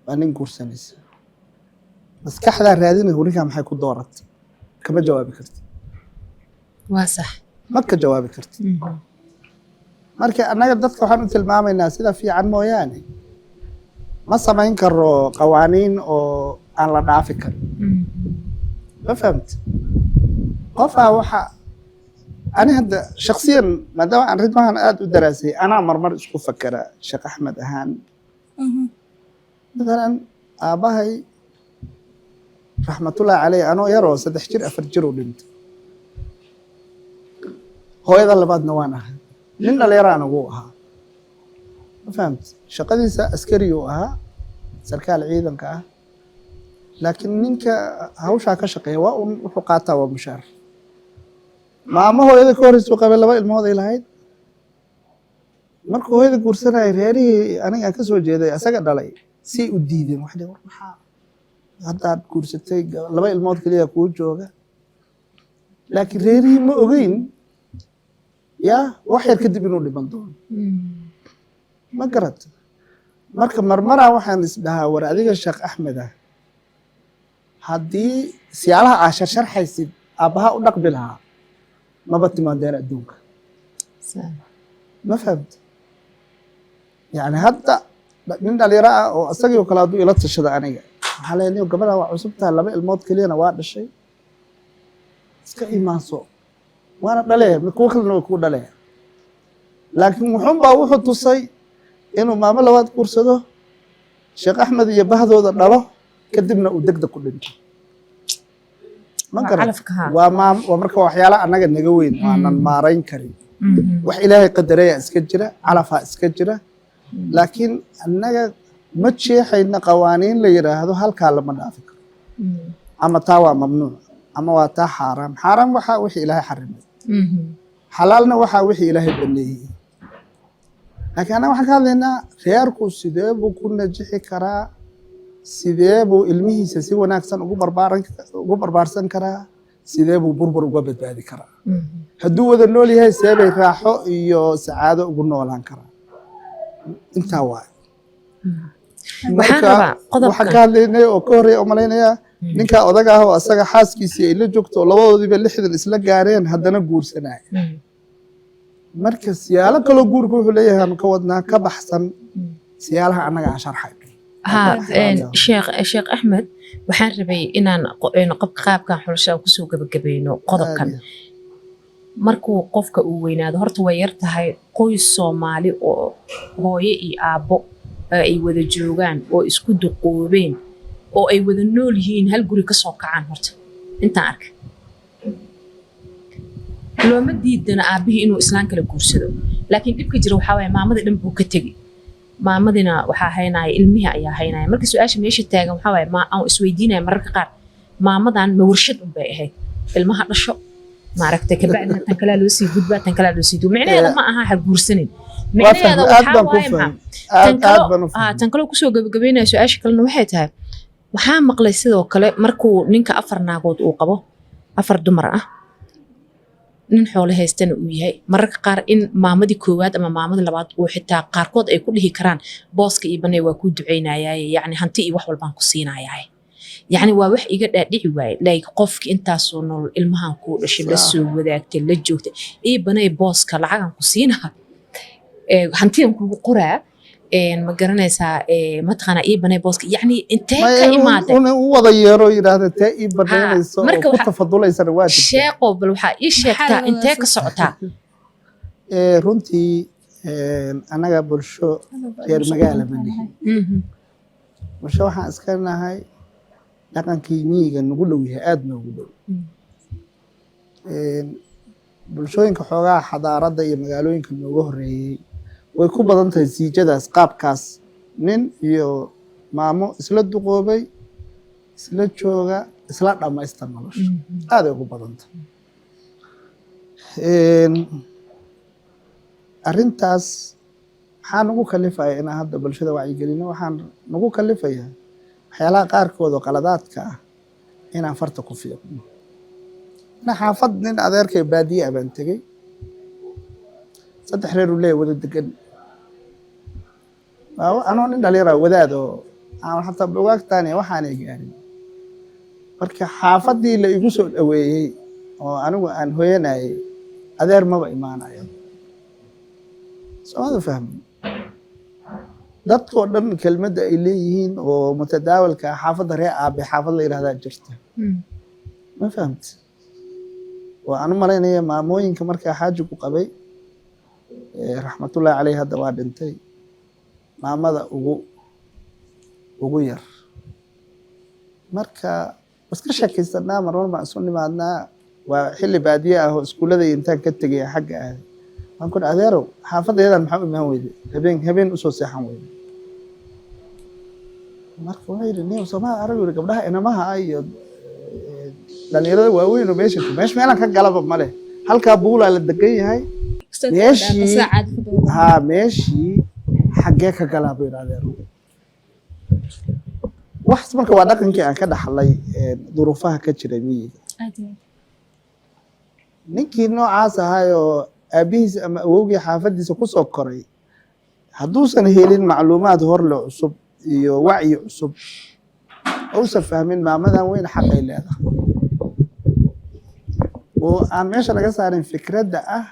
waa nin guursanaysa maskaxdaa raadinaysa ninkaa maxay ku dooratay kama jawaabi karti waa sax ma ka jawaabi karti marka annaga dadka waxaan u tilmaamaynaa sida fiican mooyaane ma samayn karo qawaaniin oo aan la dhaafi karin ma fahamti qofaa waxa ani hadda shaksiyan maadaama aan ridmahan aada u daraasay anaa marmar isku fakera sheekh axmed ahaan matalan aabbahay raxmatullaahi caleyh anoo yaroo 3 jir 4 jir u dhintay hooyada labaadna waan ahay nin dhalinyaraan ugu ahaa ma fahamti shaqadiisa askari uu ahaa sarkaal ciidanka ah laakiin ninka hawshaa ka shaqeeya waa un wuxuu qaataa waa mushaar maamo hooyada ka horreysuu qabay 2 ilmood ay lahayd markuu hooyada guursanayay reerihii aniga ka soo jeeday asaga dhalay si u diideen wax war maxaa haddaad guursatay 2 ilmood kaliya kuu jooga laakiin reerihii ma ogeyn yaa wax yar kadib inuu dhiman doono ma garata marka marmaraa waxaan isdhahaa war adiga sheekh axmed ah haddii siyaalaha aa sharxaysid aabbaha u dhaqbi lahaa maba timaadeen adduunka ma fahamta yani hadda nin dhalinyaro ah oo isagii oo kale hadduu ila tashada aniga waxaa leeyahay gabadha waa cusubtaha 2 ilmood keliyana waa dhashay iska imaanso waana dhalee kuwa kalena way kuu dhalee laakiin wuxuunbaa wuxuu tusay inuu maamo labaad guursado sheekh axmed iyo bahdooda dhalo kadibna uu degdeg ku dhinto ma garan waa marka waxyaala annaga naga weyn aanan maarayn karin wax ilaahay qadaraya iska jira calafaa iska jira laakiin annaga ma jeexayna qawaaniin la yiraahdo halkaa lama dhaafi karo ama taa waa mamnuuc ama waa taa xaaraam xaaraam waxaa wixii ilaahay xarimay xalaalna waxaa wixii ilaahay baneeyey laakiin annaga waxaan ka hadlaynaa reerku sidee buu ku najixi karaa sidee buu ilmihiisa si wanaagsan ugu barbaarsan karaa sidee buu burbur uga badbaadi karaa hadduu wada nool yahay see bay raaxo iyo sacaado ugu noolaan karaa intaa waaye marka waxaan ka hadlaynay oo ka horreeya oo malaynayaa ninkaa odaga ah oo asaga xaaskiisii ay la joogto oo labadoodiiba 60 isla gaareen haddana guursanaya marka siyaalo kaloo guurka wuxuu leeyahay aan ka wadnaa ka baxsan siyaalaha annaga aan sharxay sheekh axmed waxaan rabay inaan qaabkan xulashada kusoo gabagabayno qodobkan markuu qofka uu weynaado horta way yar tahay qoys Soomaali oo hooyo iyo aabbo ay wada joogaan oo isku duqoobeen oo ay wada nool yihiin hal guri ka soo kacaan horta intaan arkay looma diidana aabihii inuu islaan kala guursado laakiin dhibka jira waxaa waaye maamadii dhan buu ka tegey maamadina waxaa haynaya ilmihii ayaa haynaya marka su-aasha meesha taagan waxaa waaye aan isweydiinaya mararka qaar maamadan ma warshad un bay ahayd ilmaha dhasho maaragtay kabacdina tan kalaa loo sii gudbaa tan kalaa loo sii duub micnaheeda ma aha ha guursanin micnaheeda waxaa waaye tan kaloo kusoo gabagabeynaya su-aasha kalena waxay tahay waxaa maqlay sidoo kale markuu ninka 4 naagood uu qabo 4 dumar ah nin xoolo haystana uu yahay mararka qaar in maamadii koowaad ama maamadii labaad uu xitaa qaarkood ay ku dhihi karaan booska iyo banay waa ku duceynayay yani hanti iyo wax walbaan ku siinayay yani waa wax iga dhaadhici waay like qofki intaasoo nolol ilmahan ku dhashay la soo wadaagtay la joogtay iyo banay booska lacagan ku siinaha hantiyan kugu qoraa ma garanaysaa mataqaana ii banay booska yani intee ka imaatay u wada yeero yiraahdo tee ii banaynayso oo ku tafadulaysan waa sheeqo bal waxa ii sheegtaa intee ka socotaa runtii anaga bulsho reer magaala ma nihin bulsho waxaan iska nahay dhaqankii miyiga nagu dhow yahay aada noogu dhow bulshooyinka xoogaha xadaaradda iyo magaalooyinka nooga horeeyey way ku badan tahay siijadaas qaabkaas nin iyo maamo isla duqoobay isla jooga isla dhammaysta nolosha aaday ugu badan tahay arrintaas maxaa nagu kalifaya inaan hadda bulshada wacyigelino waxaan nagu kalifaya waxyaalaha qaarkood oo qaladaadka ah inaan farta ku fiiqno ina xaafad nin adeerkay baadiye ah baan tegey 3 reer u leeyahay wada degan anoo nin dhalinyara wadaad oo aan xataa buugaagtaani waxaanay gaarin marka xaafadii la igu soo dhaweeyey oo anigu aan hooyanayay adeer maba imaanayo soo fahmi dadkoo dhan kelmadda ay leeyihiin oo mutadaawalka xaafadda reer aabe xaafad la yidhahdaa jirta ma fahamti oo aan u malaynaya maamooyinka markaa xaaji ku qabay raxmatullaahi caleyh hadda waa dhintay maamada ugu yar marka iska sheekaysanaa marmar baan isu nimaadnaa waa xilli baadiye ah oo iskuulladay intaan ka tegaya xagga aaday waan ku adeerow xaafaddeedan maxaa u imaan weyday habeen usoo seexan weyday marka wuxuu yidhi nin Soomaali arag yiri gabdhaha inamaha iyo dhalinyarada waaweyn oo meesha meelaan ka galaba male halkaa buulaa la degan yahay meeshii xaggee ka galaa buu yidhi adeerow wax marka waa dhaqankii aan ka dhaxlay duruufaha ka jiray miyiga ninkii noocaas ahaayoo aabihiis ama awowgii xaafaddiisa ku soo koray hadduusan helin macluumaad horle cusub iyo wacyi cusub uusan fahmin maamadan weyn xaqay leedahay oo aan meesha laga saarin fikradda ah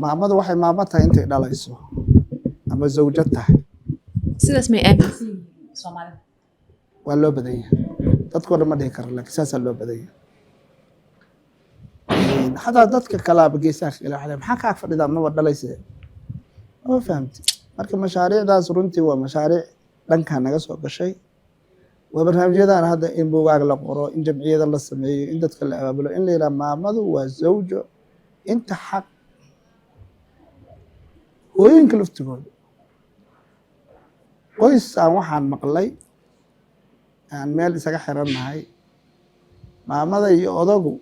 maamadu waxay maamo tahay intay dhalayso ama zawjo tahay sidaas may aaminsan yihiin Soomaalida waa loo badan yahay dadkoo dhan ma dhihi karo laakiin saasaa loo badan yahay حتى dadka kalaaba geesaha ilaahay maxaa ka fadhidaa ma dhalayse oo fahamti marka mashaariicdaas runtii waa mashaariic dhanka naga soo gashay waa barnaamijyadan hadda in buugaag la qoro in jamciyada la sameeyo in dadka la abaabulo in la yiraahdo maamadu waa zawjo inta xaq hooyinka laftigooda qoys aan waxaan maqlay aan meel isaga xirannahay maamada iyo odagu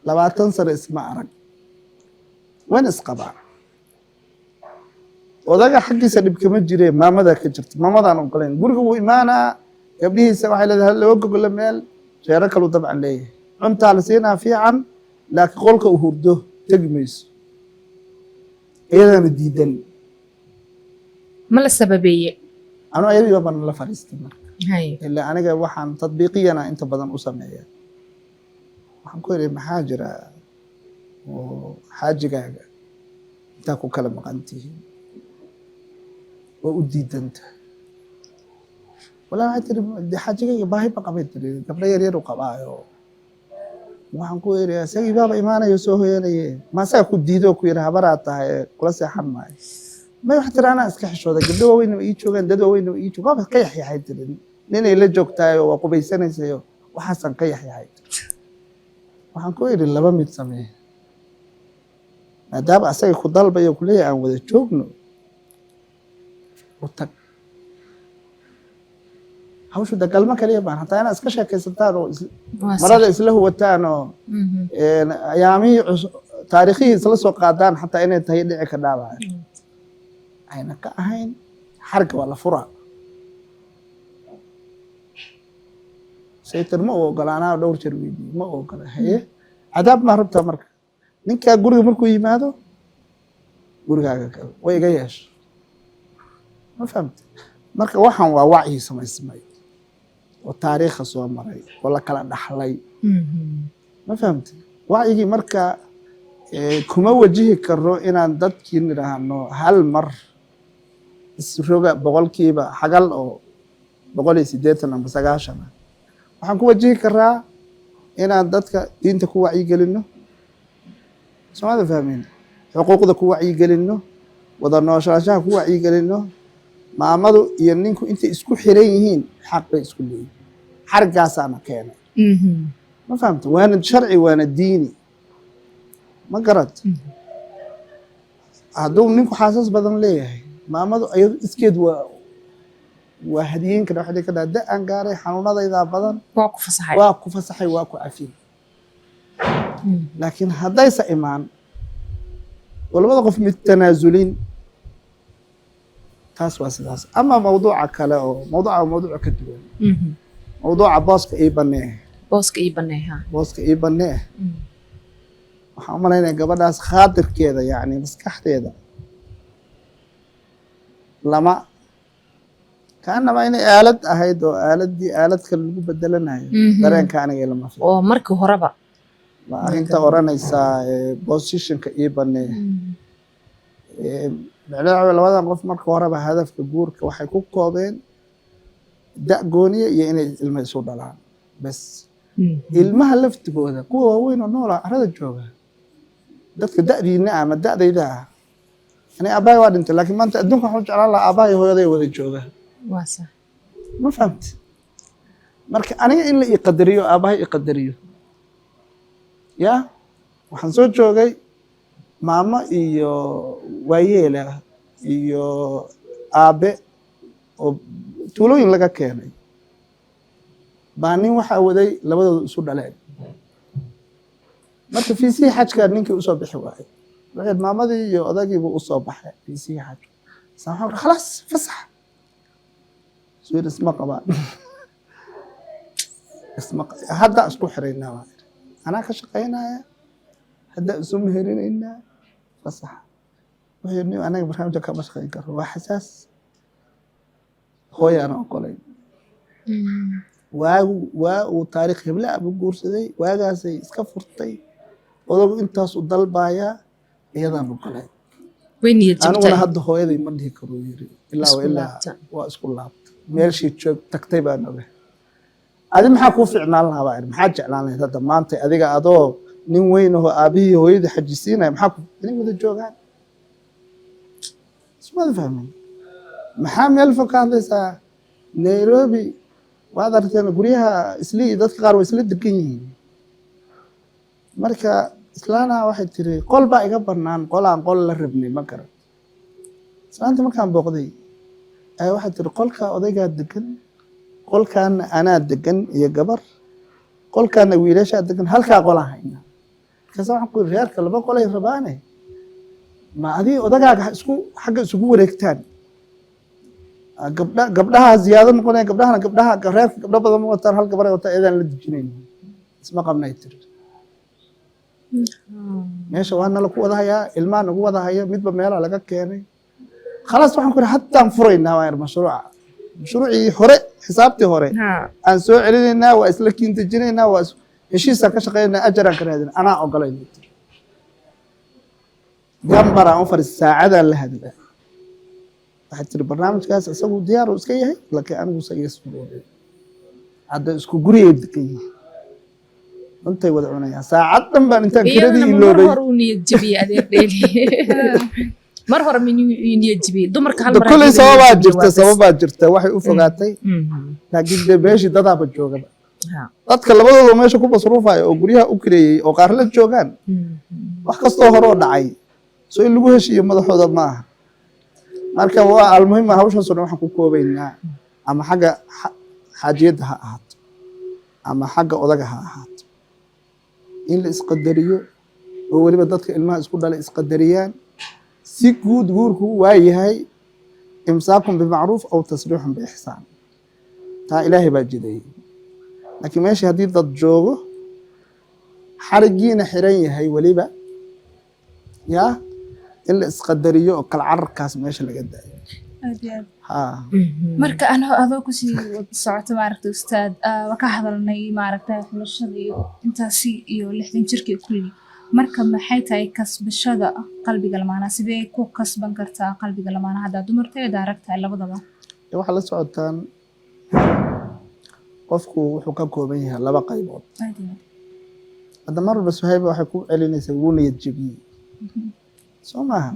20 sano isma arag wan isqabaa odaga xaqiisa dhib kama jireen maamada ka jirta maamadan oo kale guriga uu imaanaa gabdhihiisa waxay leedahay loo gogol meel jeero kale dabcan leeyahay cunta la siinaa fiican laakiin qolka uu hurdo tagmayso iyadana diidan ma la sababeeyay anoo ayadiiba baan la fariistay marka ilaa aniga waxaan tadbiiqiyana inta badan u sameeyaa waxaan ku yiri maxaa jira oo xaajigaaga inta ku kala maqantihiin oo u diidanta walaa tiri xaajigaaga baahi ba qabay tiri gabdha yar yar u qabaayo waxaan ku yiri asagii baaba imaanayo soo hooyanay ma saa ku diido ku yiri habaraa tahay kula seexan maayo ma wax tirana iska xishooda gabdho weyn oo ii joogan dad weyn oo ii joogan ka yaxyahay tiri ninay la joogtaayo waa qubaysanaysayo waxaasan ka yaxyahay waxaan ku yiri laba mid samee maadaama asaga ku dalbayo kulay aan wada joogno utag hawshu dagalma kaliya baan hataa inaa iska sheekaysataan oo marada isla huwataan oo ayaamihii taariikhii isla soo qaadaan hataa inay tahay dhici ka dhaawacay ayna ka ahayn xarga wala fura saytir ma ogolaanaa dhowr jeer weydii ma ogola haye cadaab ma rabtaa marka ninka guriga markuu yimaado gurigaaga kale way iga yeesho ma fahamtay marka waxaan waa wacyi samaysmay oo taariikh soo maray oo la kala dhaxlay ma fahamtay wacyigii marka kuma wajihi karo inaan dadkii niraahno hal mar isroga boqolkiiba xagal oo 180 ama 90 waxaan ku wajihi karaa inaan dadka diinta ku wacyi gelino Soomaalida fahmeen xuquuqda ku wacyi gelino wada noolaanshaha ku wacyi gelino maamadu iyo ninku intay isku xiran yihiin xaq bay isku leeyihiin xarigaasaana keenay ma fahamta waana sharci waana diini ma garad hadduu ninku xaasas badan leeyahay maamadu ayadu iskeed waa hadiyeyn kara waxay ka dhaha da-aan gaaray xanuunadaydaa badan waa ku fasaxay waa ku cafiyey laakiin haddaysa imaan oo labada qof mid tanaasulin taas waa sidaas ama mawduuca kale oo mawduuca ka duwan mawduuca booska ii banee waxaan u malaynaya gabadhaas khaatirkeeda yani maskaxdeeda lama kaanaba inay aalad ahayd oo aalad kale lagu bedelanayo dareenka aniga lama fiican oo markii horeba arrinta oranaysaa positionka ii banee labadan qof marka horeba hadafka guurka waxay ku koobeen da' gooniya iyo inay ilmo isu dhalaan bas ilmaha laftigooda kuwa waaweyn oo noola carada jooga dadka da'diina ama da'dayda ah ani aabbahay waa dhintay laakiin maanta adduunka waxaan u jeclaan lahaa aabbahay hooyaday wada jooga ma fahamti marka aniga in la ii qadariyo aabbahay ii qadariyo ya waxaan soo joogay maamo iyo waayeela iyo aabe oo tuulooyin laga keenay baa nin waxaa waday labadooda isu dhaleen marka fiisihii xajka ninkii usoo bixi waayey waxayd maamadii iyo odagiibu usoo baxay fiisihii xajka saxaan khalaas fasax soo isma qabaan hadda isku xiraynaa waa anaa ka shaqaynaya hadda isu meherinaynaa fasax wuxuu yidhi anaga barnaamijka kama shaqayn karo waa xasaas hooyaana ogolayn waa uu taariikh hebla abu guursaday waagaasay iska furtay odagu intaas u dalbayaa iyadaan ogolayn aniguna hadda hooyaday ma dhihi karo yiri ilaa waa isku laabta meelshii joog tagtay baan oga adi maxaa kuu ficnaan lahaa baa maxaa jeclaan lahayd hadda maanta adiga adoo nin weyn oo aabihii hooyadii xajisiinaya maxaa ku inay wada joogaan ismaada fahmin maxaa meel fog ka hadlaysaa Nairobi waad aragteen guryaha islii dadka qaar way isla degan yihiin marka islaana waxay tiri qol baa iga bannaan qolaan qol la rabnay ma garan islaanta markaan booqday ay waxay tiri qolka odaygaa degan qolkaana anaa degan iyo gabar qolkaana wiilashaa degan halkaa qolaan hayna markaasa waxaan ku yiri reerka laba qolay rabaane ma adii odagaaga xagga isugu wareegtaan gabdhaha ziyaado noqonaya gabdhahana reerka gabdho badan ma wataan hal gabar ay wataa eedaan la dejinayn isma qabnay tiri meesha waa nala ku wada hayaa ilmaha nagu wada haya midba meelaa laga keenay khalaas waxaan ku yiri haddaan furaynaa waa mashruucii hore xisaabtii hore aan soo celinaynaa waa isla kiintejinaynaa waa heshiisaan ka shaqeynaynaa ajaraan ka raadina anaa ogolayn gambar aan u fadhiis saacadaan la hadlaa waxay tiri barnaamijkaas isagu diyaar iska yahay laakiin anigu iga suuqay hadda isku guriyay degan yihiin intay wada cunayaan saacad dhan baan intaan kiradii iloobay mar hore uu niyad jabiyay adeer dheeli mar hore min niyad jabiyay dumarka hal mar kulay sababaa jirta waxay u fogaatay laakiin de meeshii dadaaba joogaba dadka labadooda meesha ku basruufaya oo guryaha u kireeyey oo qaar la joogaan wax kastoo hore oo dhacay soo in lagu heshiiyo madaxooda ma aha marka waa almuhim hawshaas oo waxaan ku koobaynaa ama xagga xaajiyada ha ahaato ama xagga odaga ha ahaato in la isqadariyo oo waliba dadka ilmaha isku dhalay isqadariyaan si guud guurku waa yahay imsaakum bimacruuf aw tasriixun biixsaan taa ilaahay baa jideeyey laakiin meesha haddii dad joogo xarigiina xiran yahay waliba yaa in la isqadariyo oo kala cararkaas meesha laga daayo marka adoo kusii socoto maaragta ustaad waa ka hadalnay maaragta xulashada iyo intaasi iyo 60 jirka kulli marka maxay tahay kasbashada qalbiga lamaanaha sidee ku kasban kartaa qalbiga lamaanaha hadda dumarteeda aragtaa labadaba waxa la socotaan qofku wuxuu ka kooban yahay laba qaybood hadda marba Suhayba waxay ku celinaysaa wuu niyad jabiyey soo maaha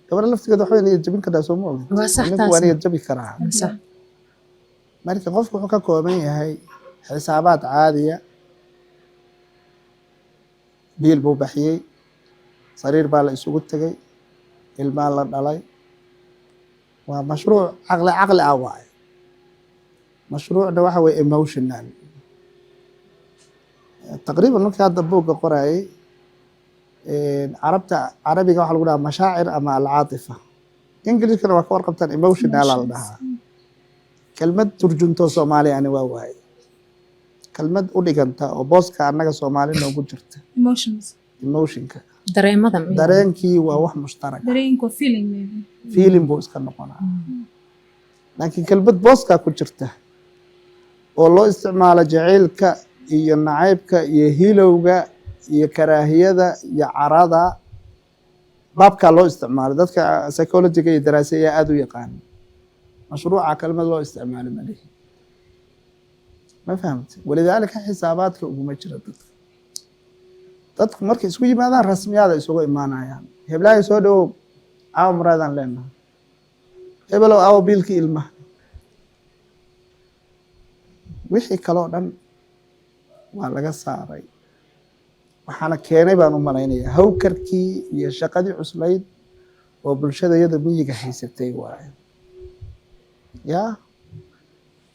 gabar laftigeeda waxay niyad jabin kartaa soo ma ogid waa sax ninku taas waa niyad jabi karaa sax marka qofku wuxuu ka kooban yahay xisaabaad caadiya biil buu baxiyey sariir baa la isugu tegay ilmaa la dhalay waa mashruuc caqli ah waaye mashruucna waxa weye emotional taqriiban markii hadda buugga qorayay carabiga waxa lagu dhahaa mashaacir ama alcaatifa ingiliiskana waa ka warqabtaan emotional la dhahaa kelmad turjunto soomaali ani waa waaye kelmad u dhiganta oo booska annaga soomaali noogu jirta emotionka dareenkii waa wax mushtarak feeling buu iska noqonaa laakiin kelmad booskaa ku jirta oo loo isticmaalo jacaylka iyo nacaybka iyo hilowga iyo karaahiyada iyo carada baabkaa loo isticmaalo dadka psychologiga iyo daraasayaa aada u yaqaana mashruuca kelmad loo isticmaalo malihi ma fahamte walidaalika xisaabaadka uguma jira dadku markay isku yimaadaan rasmiyaada isugu imaanayaan heblahay soo dhawow caawa maraadaan leenahay hebelow aawo biilkii ilmaha wixii kaloo dhan waa laga saaray waxaana keenay baan u malaynayaa hawkarkii iyo shaqadii cuslayd oo bulshada iyada miyiga haysatay waaye yaa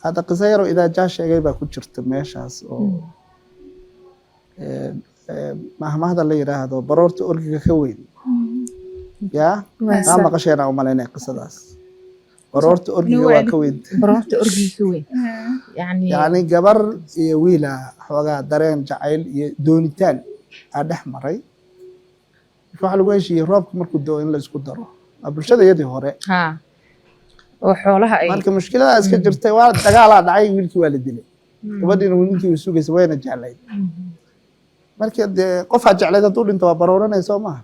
hadda qiso yaroo idaajaa sheegay baa ku jirta meeshaas oo mahmahda la yidhaahdo baroorta orgiga ka weyn yaa maa maqasheenaa u malaynaya qisadaas baroorta orgiga waa ka weyn yani gabar iyo wiila xoogaa dareen jacayl iyo doonitaan aa dhex maray waxaa lagu heshiiyey roobka markuu doo in la isku daro waa bulshada iyadii hore oo xoolaha ay marka mushkilada iska jirtay waa dagaalaa dhacay wiilkii waa la dilay gabadhiina ninkii u sugaysa wayna jeclayd markii dee qofaa jeclayd hadduu dhinto waa barooranay soo maaha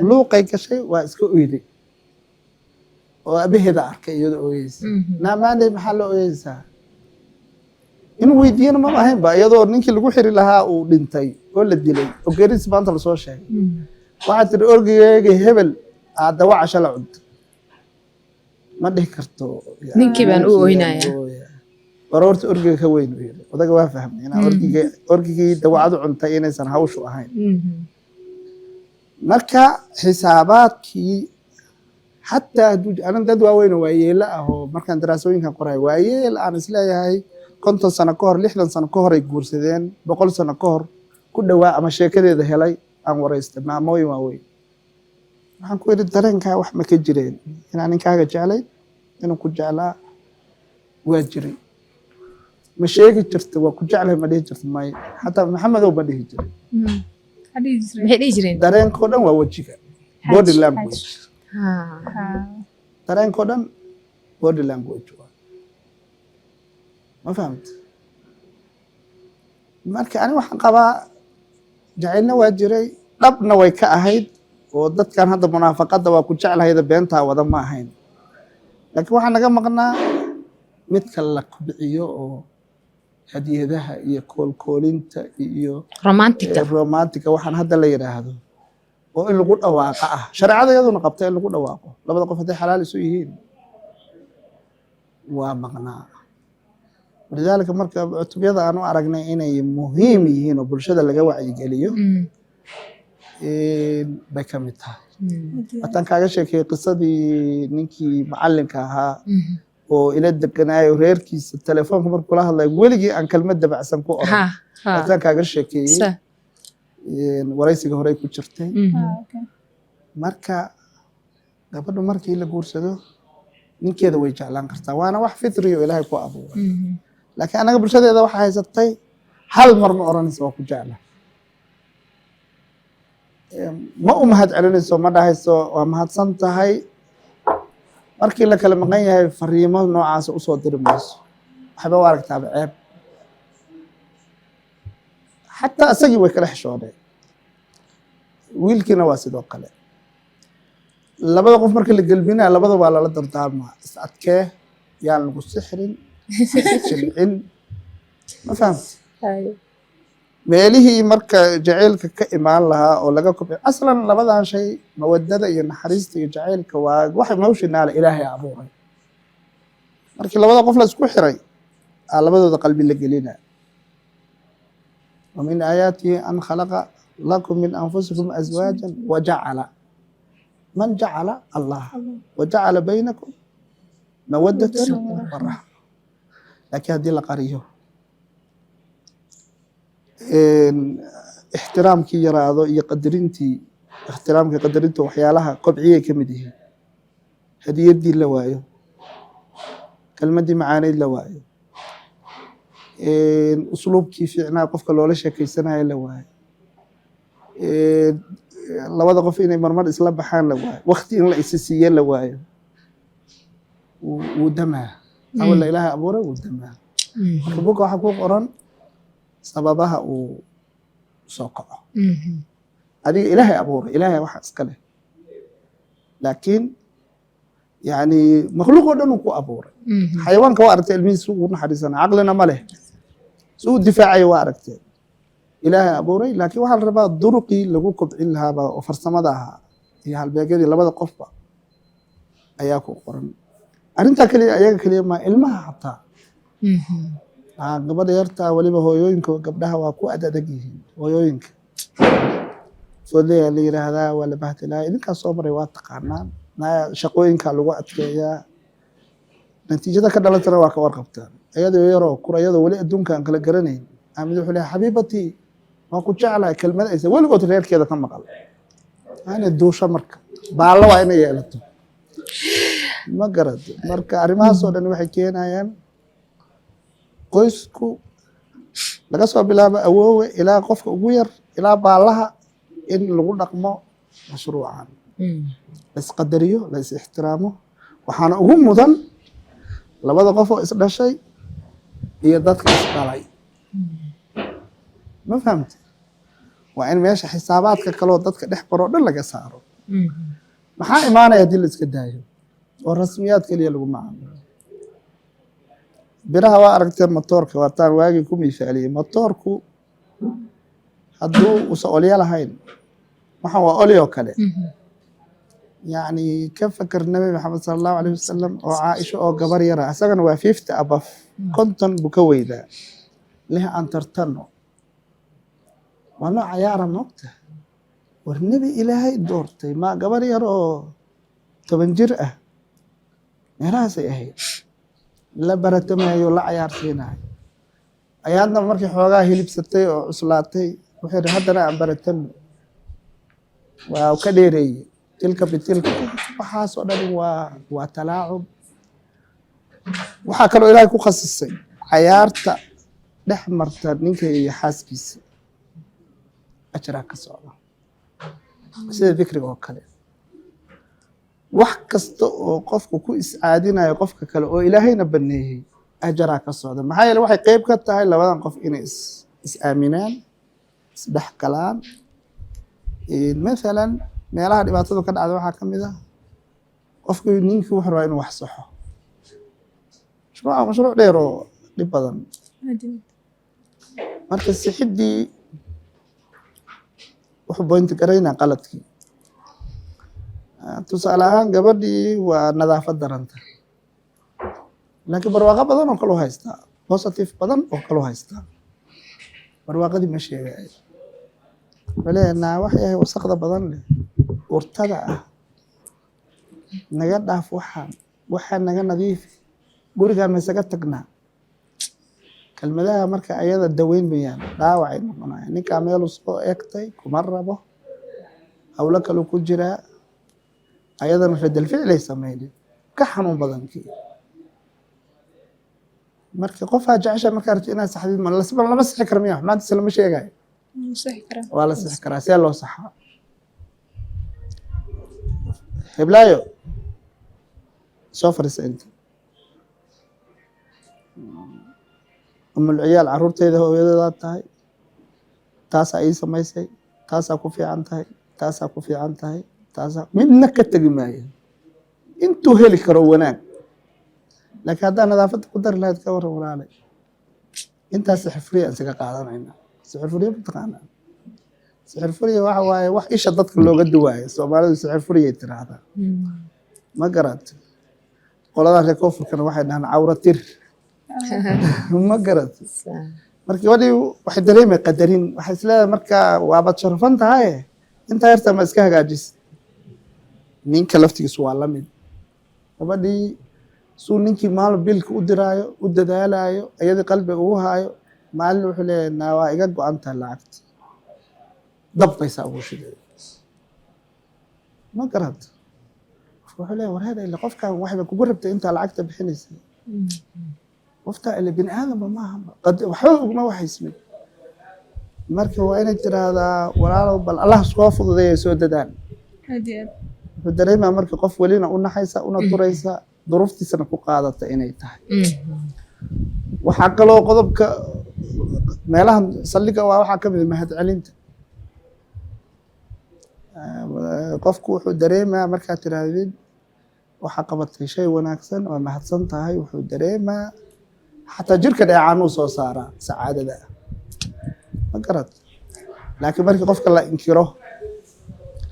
luuqay gashay waa iska oyday oo abaheeda arkay iyadoo oyeysa naamaanay maxaa la oyeysaa inuu weydiiyana mama ahaynba iyadoo ninkii lagu xiri lahaa uu dhintay oo la dilay oo geeridiis maanta lasoo sheegay waxaad tiri orgigeyga hebel aa dawaca shala cunta ma dhihi karto ninkii baan u oynaya baroorta orgiga ka weyn u yiri odaga waa fahmay inaa orgigii dawacadu cuntay inaysan hawshu ahayn marka xisaabaadkii xataa anan dad waaweyn oo waayeela ah oo markaan daraasooyinkan qoray waayeel aan isleeyahay 50 sano ka hor 60 sano ka hor ay guursadeen 100 sano ka hor ku dhawaa ama sheekadeeda helay aan wareystay maamooyin waaweyn waxaan ku yidhi dareenkaa wax ma ka jireen inaan ninkaaga jeclay inuu ku jeclaa waa jiray ma sheegi jirta waa ku jeclay ma dhihi jirta may xataa maxamedow ma dhihi jiray maxay dhihi jireen dareenkoo dhan waa wejiga body language dareenkoo dhan body language waa ma fahamta marka ani waxaan qabaa jacaylna waa jiray dhabna way ka ahayd oo dadkan hadda munaafaqada waa ku jeclahayda beentaa wada ma ahayn laakiin waxaa naga maqnaa midka la kobciyo oo hadiyadaha iyo koolkoolinta iyo romantika waxaan hadda la yidhaahdo oo in lagu dhawaaqa ah shareecada iyaduna qabta in lagu dhawaaqo labada qof hadday xalaal isu yihiin waa maqnaa walidaalika marka cutubiyada aan u aragnay inay muhiim yihiin oo bulshada laga wacyigeliyo bay ka mid tahay hataan kaaga sheekay qisadii ninkii macallinka ahaa oo ila deganaayo reerkiisa telefoonka markuu la hadlayo weligii aan kelmad dabacsan ku oran hataan kaaga sheekeeyey waraysiga horey ku jirtay marka gabadhu markii la guursado ninkeeda way jeclaan kartaa waana wax fitri oo ilaahay ku abuuray laakiin anaga bulshadeeda waxaa haysatay hal mar ma oranaysa waa ku jecla ma u mahad celinayso ma dhahayso waa mahadsan tahay markii la kala maqan yahay fariimo noocaas usoo diri mayso waxba u aragtaaba ceeb xataa isagii way kala xishoodeen wiilkiina waa sidoo kale labada qof marka la gelbinaya labada waa lala dardaarmaa is adkee yaan lagu sixrin jilcin ma fahamta meelihii marka jacaylka ka imaan lahaa oo laga kobciyo aslan labadan shay mawadada iyo naxariista iyo jacaylka waa wax emotionaala ilaahay abuuray markii labada qof la isku xiray labadooda qalbi la gelina ومن آياته أن خلق لكم من أنفسكم أزواجا وجعل من جعل الله وجعل بينكم مودة ورحمة لكن هذه لقريه احترامك يراضو يقدرنتي احترامك قدرنته وحيالها قبعية كمده هذه يدي اللوايو كلمة دي معاني اللوايو أسلوبكي fiicnaa qofka loola sheekaysanaayo la waayo labada qof inay marmar isla baxaan la waayo waqti in la isi siiyo la waayo wuu damaa awalla ilaahay abuuray wuu damaa marka buga waxaa ku qoran sababaha uu soo kaco adiga ilaahay abuuray ilaahay waxa iska leh laakiin yani makhluuq oo dhan uu ku abuuray xayawaanka waa aragtay ilmihiisa ugu naxariisana caqlina ma leh suu difaacayo waa aragtay ilaahay abuuray laakiin waxaa la rabaa duruqii lagu kobcin lahaaba oo farsamada ahaa iyo halbeegyadii labada qofba ayaa ku qoran arrintaa keliya ayaga keliya maa ilmaha xataa gabadha yartaa weliba hooyooyinka gabdhaha waa ku adag yihiin hooyooyinka foodleya la yiraahdaa waa la bahtilaa idinkaas soo maray waa taqaanaan shaqooyinka lagu adkeeyaa natiijada ka dhalatana waa ka warqabtaan ayadoo yaroo kurayadoo weli adduunka aan kala garanayn aamid wuxuu leeyahay xabiibatii waa ku jeclahay kelmad aysa weligood reerkeeda ka maqal inay duusho marka baallo waa inay yeelato ma garado marka arrimahaasoo dhan waxay keenayaan qoysku laga soo bilaabo awoowe ilaa qofka ugu yar ilaa baallaha in lagu dhaqmo mashruucan la isqadariyo la is ixtiraamo waxaana ugu mudan labada qof oo isdhashay iyo dadka isdhalay ma fahamta waa in meesha xisaabaadka kaloo dadka dhex baroo dhan laga saaro maxaa imaanaya haddii la iska daayo oo rasmiyaad keliya lagu macaamilo biraha waa aragteen matoorka waataan waagii ku miisaaliyey matoorku hadduu usa olyo lahayn waxaan waa olyo kale يعني كفكر النبي محمد صلى الله عليه وسلم وعائشة أو قبر يرى أساقنا وفيفت أبف كنتن بكويدا لها أن ترتنو وانا عيارة نقطة والنبي إلهي دورتي ما قبر يرى تبنجرأة مراسي أهي لا برتما يولا عيار سيناي أيادنا مركي حوغاه لبستي وعصلاتي وحير هدنا عن برتنو وكديري تلك بتلك waxaasoo dhan waa talaacub waxaa kaloo ilaahay ku khasisay cayaarta dhex marta ninka iyo xaaskiisa ajaraa ka socda sida fikriga oo kale wax kasta oo qofku ku iscaadinayo qofka kale oo ilaahayna baneeyey ajaraa ka socda maxaa yeele waxay qeyb ka tahay labadan qof inay is aaminaan isdhex galaan maalan meelaha dhibaatadu ka dhacda waxaa ka mid ah qofku ninkii wuxuu rabaa inuu wax saxo mashruuc dheer oo dhib badan marka sixiddii wuxuu boynti garaynaa qaladkii tusaale ahaan gabadhii waa nadaafad daranta laakiin barwaaqo badan oo kaloo haystaa positive badan oo kaloo haystaa barwaaqadii ma sheegayo waleenaa wax yahay wasaqda badan leh urtada ah naga dhaaf waxaa naga nadiif gurigaan maysaga tagnaa kelmadaha marka ayada daweyn mayaan dhaawacay noqonaya ninkaa meelu soo egtay kuma rabo hawlo kaluu ku jiraa ayadana radal ficilay samaynin ka xanuun badankii marka qofaa jecesha markaa rabti inaad saxdid lama sixi kara miya maanta lama sheegayo waa la sixi karaa see loo saxaa heblaayo soo fadhiisa inta umul ciyaal caruurteyda hooyadeedaa tahay taasaa ii samaysay taasaa ku fiican tahay taasaa ku fiican tahay taasaa midna ka tegi maayo intuu heli karo wanaag laakiin haddaa nadaafadda ku dari lahayd ka waran walaalay intaas xifriya isaga qaadanayna sixir furiye mataqaanaa sixir furiye waxa waaye wax isha dadka looga duwaayo soomaalidu sixir furiyay tiraahdaa ma garat qolada reer koonfurkana waxay dhahaan cawra tir ma garat markii wadii waxay dareemay qadarin waxay isleedahay markaa waabad sharafan tahay intaa yarta ma iska hagaajis ninka laftigiisu waa la mid gabadhii suu ninkii maalin biilka u diraayo u dadaalayo iyadii qalbiga ugu haayo maalin wuxuu leeyahay naa waa iga go-antaha lacagta dab baysaa ugu shiday ma garad wuxuu leeyahay warheeda ila qofkan waxba kugu rabtay intaa lacagta bixinaysa qoftaa ila bini aadamba maaha waxba uguma waxaysmid marka waa inay tiraahdaa walaalow bal allah iskoo fududeeya soo dadaal wuxuu dareemaa marka qof welina u naxaysa una turaysa duruuftiisana ku qaadata inay tahay waxaa kaloo qodobka meelahan saldhiga waa waxaa kamid mahadcelinta qofku wuxuu dareemaa markaad tirahdid waxaa qabatay shay wanaagsan waa mahadsan tahay wuxuu dareemaa xataa jirka dheecaanuu soo saaraa sacaadada ma garad laakiin markii qofka la inkiro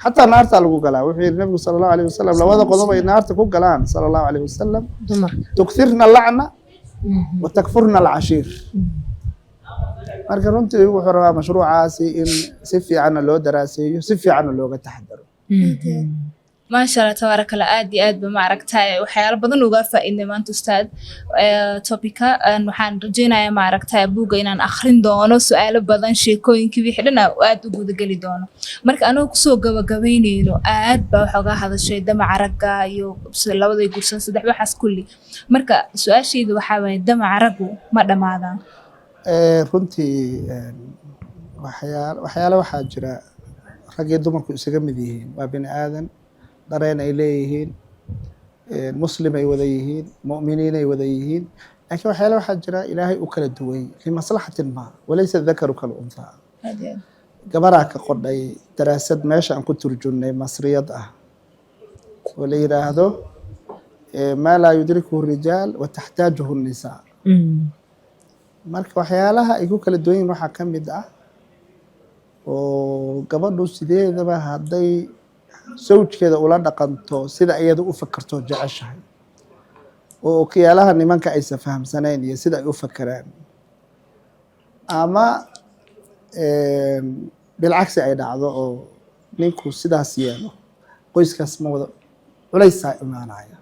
xataa naartaa lagu galaa wuxuu yidhi nabigu sala allahu alayh wasalam labada qodob ay naarta ku galaan sala allahu alayh wasalam tukthirna lacna wa takfurna alcashiir marka runtii wuxuu rabaa mashruucaasi in si fiicanna loo daraaseeyo si fiicanna looga taxadaro maasha allah tabaaraka allah aad iyo aad ba maaragtay waxyaalo badan uga faa'iidnay maanta ustaad topika waxaan rajeynayaa maaragtay buugga inaan akhrin doono su'aalo badan sheekooyinkii wixii dhan aad u gudageli doono marka anoo kusoo gabagabeynayno aad baa waxa uga hadashay damaca ragga iyo labaday gursan saddex waxaas kulli marka su-aashayda waxaa waaye damaca raggu ma dhammaadaan runtii waxyaalo waxaa jira rag iyo dumarku isaga mid yihiin waa bini aadan dareen ay leeyihiin muslim ay wada yihiin mu'miniin ay wada yihiin laakiin waxyaalo waxaa jira ilaahay u kala duway limaslaxatin ma walaysa dakaru kalunhaa gabaraa ka qodhay daraasad meesha aan ku turjunnay masriyad ah oo la yidhaahdo maa laa yudrikuhu rijaal wa taxtaajuhu nisaa marka waxyaalaha ay ku kala duwan yihiin waxaa ka mid ah oo gabadhu sideedaba hadday sawjkeeda ula dhaqanto sida iyada u fakarto jeceshahay oo okiyaalaha nimanka aysan fahamsanayn iyo sida ay u fakeraan ama bilcagsi ay dhacdo oo ninku sidaas yeelo qoyskaas ma wada culaysaa imaanaya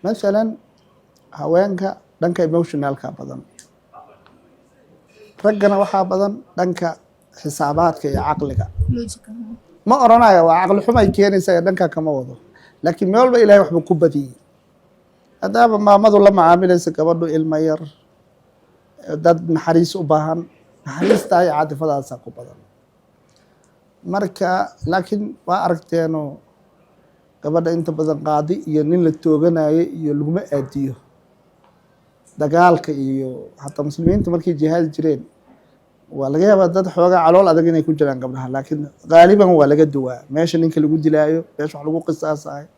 masalan haweenka dhanka emotionalka badan raggana waxaa badan dhanka xisaabaadka iyo caqliga ma oranayo waa caqli xum ay keenaysa dhanka kama wado laakiin meel walba ilaahay waxba ku badiyey haddaaba maamadu la macaamilaysa gabadhu ilma yar dad naxariis u baahan naxariista iyo caadifadaasaa ku badan marka laakiin waa aragteeno gabadha inta badan qaadi iyo nin la tooganayo iyo laguma aadiyo dagaalka iyo xataa muslimiinta markay jihaadi jireen waa laga yaabaa dad xoogaa calool adag inay ku jiraan gabdhaha laakiin qaaliban waa laga duwaa meesha ninka lagu dilaayo meesha wax lagu qisaasayo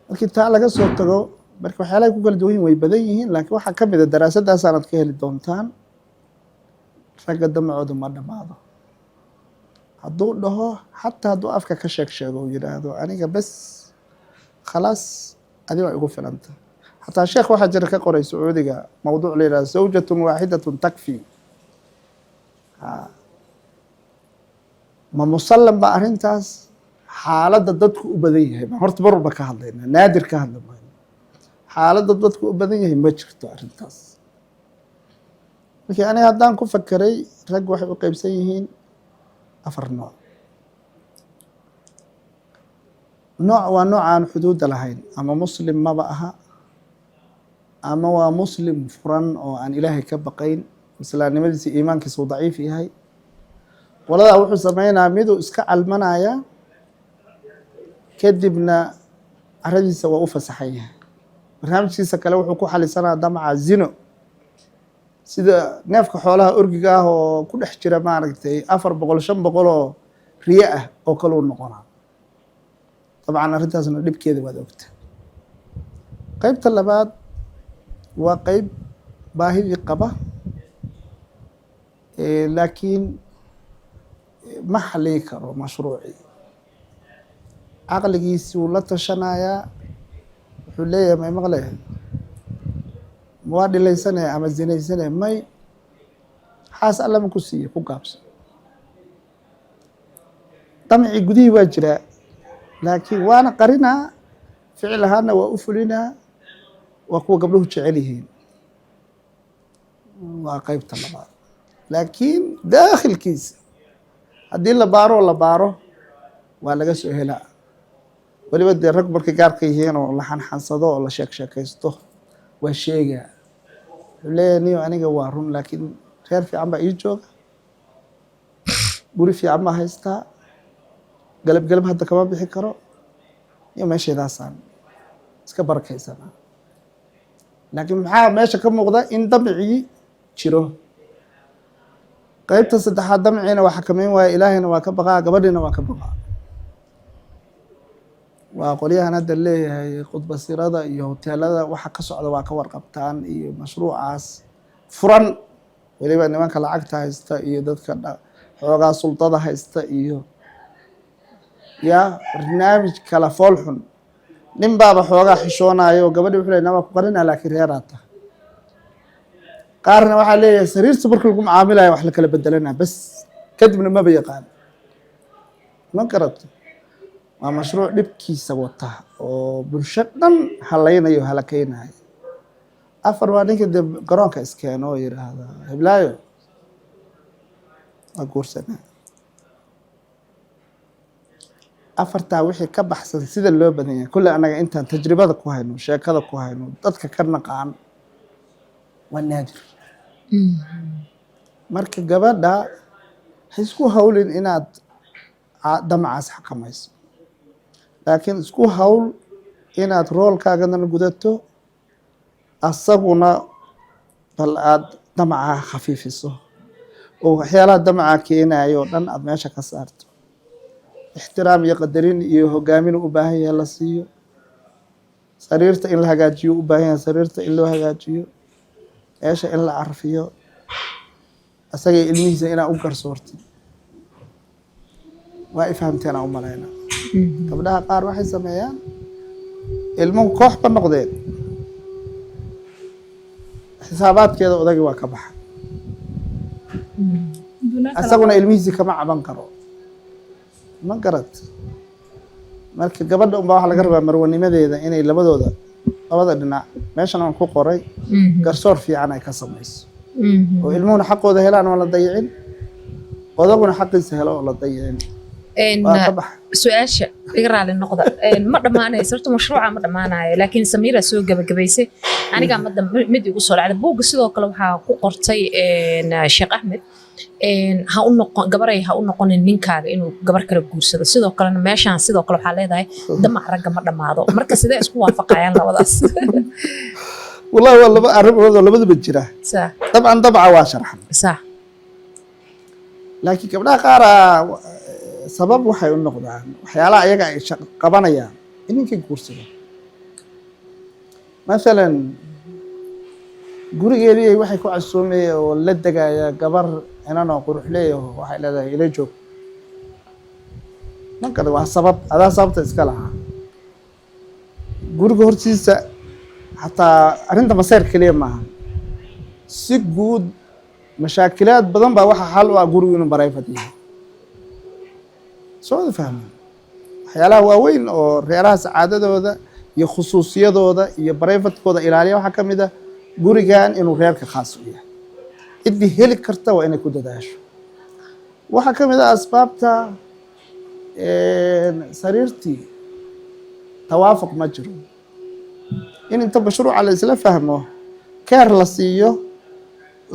markii taa laga soo tago marka waxyaalahay ku kala duwan yihin way badan yihiin laakiin waxaa ka mid a daraasadaasaanad ka heli doontaan ragga damacooda ma dhammaado hadduu dhaho xataa hadduu afka ka sheego uu yidhaahdo aniga bes khalaas adi waa igu filanta xataa sheekh waxaa jira ka qoray sacuudiga mawduuc la yidhahdo zawjatun waaxidatun takfi ma musallam ba arrintaas xaaladda dadku u badan yahay baan horta mar walba ka hadlayna naadir ka hadla mayno xaaladda dadku u badan yahay ma jirto arrintaas markii aniga haddaan ku fakeray rag waxay u qeybsan yihiin 4 nooc nooc waa nooc aan xuduudda lahayn ama muslim maba aha ama waa muslim furan oo aan ilaahay ka baqayn islaamnimadiisa iimaankiisa uu daciif yahay qoladaa wuxuu sameynaa miduu iska calmanaya kadibna caradiisa waa u fasaxan yahay barnaamijkiisa kale wuxuu ku xalisanaa damaca zino sida neefka xoolaha orgiga ah oo ku dhex jira maaragtay 400 500 oo riyo ah oo kale u noqonaa dabcan arrintaasna dhibkeeda waad ogta qaybta labaad waa qayb baahidii qaba laakiin ma xallii karo mashruucii. caqligiisii wuu la tashanayaa, wuxuu leeyahay may maqlaya ma waa dhilaysanaya ama zinaysanaya, may xaas alla ma ku siiye ku gaabsan. damcii gudihii waa jiraa, laakiin waana qarinaa, ficil ahaana waa u fulinaa, waa kuwa gabdhuhu jecel yihiin, waa qeybta labaad. laakiin daakhilkiisa haddii la baaro waa laga soo helaa. weliba dee rag markay gaarka yihiin oo la xanxansado oo la sheekaysto waa sheegaa, wuxuu leeyahay niyo aniga waa run, laakiin reer fiican baa ii jooga, guri fiican baa haystaa, galab hadda kama bixi karo, iyo meesheedaasaan iska barakaysanaa. laakiin maxaa meesha ka muuqda in damcii jiro. qeybta saddexaad damciina waa xakameyn waaya, ilaahayna waa ka baqaa, gabadhiina waa ka baqaa. waa qolyahan hadda leeyahay khudbasirada iyo hoteelada waxa ka socda waa ka warqabtaan, iyo mashruucaas furan, weliba nimanka lacagta haysta iyo dadka xoogaa sultada haysta, iyo barnaamij kala fool xun. nin baaba xoogaa xishoonayo, gabadhi wuxuu leeyahay nama ku qarinaa, laakiin reeraa tahay. qaarna waxaa leeyahay sariirta markii lagu macaamilayo wax la kala bedelanaa bas, kadibna maba yaqaan. ma garato, waa mashruuc dhibkiisa wata oo bulsho dhan halaynayo halakeynayo. afar waa ninka dee garoonka iskeeno oo yidhaahda heblaayo waa guursanaa. afartaa wixii ka baxsan sida loo badan yahay kulle anaga intaan tajribada ku hayno, sheekada ku hayno, dadka ka naqaan, waa naadir. marka gabadha ha isku hawlin inaad damacaas xakamayso, laakiin isku hawl inaad roolkaagana gudato, asaguna bal aad damaca khafiifiso oo waxyaalaha damaca keenayo o dhan aad meesha ka saarto. ixtiraam iyo qadarin iyo hogaamin u baahan yahay la siiyo. sariirta in la hagaajiyo u baahan yahay, sariirta in loo hagaajiyo, meesha in la carfiyo, asaga ilmihiisa inaa u garsoortid. waa ifahamteen aan u malayna. gabdhaha qaar waxay sameeyaan ilmuhu koox ba noqdeen, xisaabaadkeeda odagii waa ka baxa, asaguna ilmihiisii kama caban karo. ma garad. marka gabadha unbaa waxaa laga rabaa marwanimadeeda inay labada dhinac meeshan aan ku qoray garsoor fiican ay ka samayso, oo ilmuhuna xaqooda helaan oo la dayicin, odaguna xaqiisa helo oo la dayicin. su-aasha iga raali noqda, ma dhammaanayso horta mashruuca ma dhammaanayo, laakiin Samiira soo gabagabaysay, aniga mid igu soo dhacday. buugga sidoo kale waxaa ku qortay Sheekh Axmed, gabaray ha u noqonin ninkaaga inuu gabar kale guursado. sidoo kalena meeshaan sidoo kale waxaa leedahay damac ragga ma dhammaado. marka sidee isku waafaqayaan labadaas? wallahi waa laba arrimood oo labadaba jira. dabcan dabca waa sharxan, laakiin gabdhaha qaar sabab waxay u noqdaan waxyaalaha ayaga ay qabanayaan in ninkii guursado. masalan gurigeedii waxay ku casuumaya oo la degaya gabar inanoo qurux leeyaho, waxay leedahay ila joog. marka waa sabab, adaa sababta iska lahaa. guriga hortiisa xataa arrinta maseer keliya maaha, si guud mashaakilaad badan baa waxa xal u ah gurigu inuu barayfad yahay. soo wada fahma waxyaalaha waaweyn oo reeraha sacaadadooda iyo khusuusiyadooda iyo barayfadkooda ilaaliya waxaa ka mid ah gurigan inuu reerka khaas u yahay. ciddii heli karta waa inay ku dadaasho. waxaa ka mid ah asbaabta sariirtii tawaafuq ma jiro, in inta mashruuca la isla fahmo, keer la siiyo,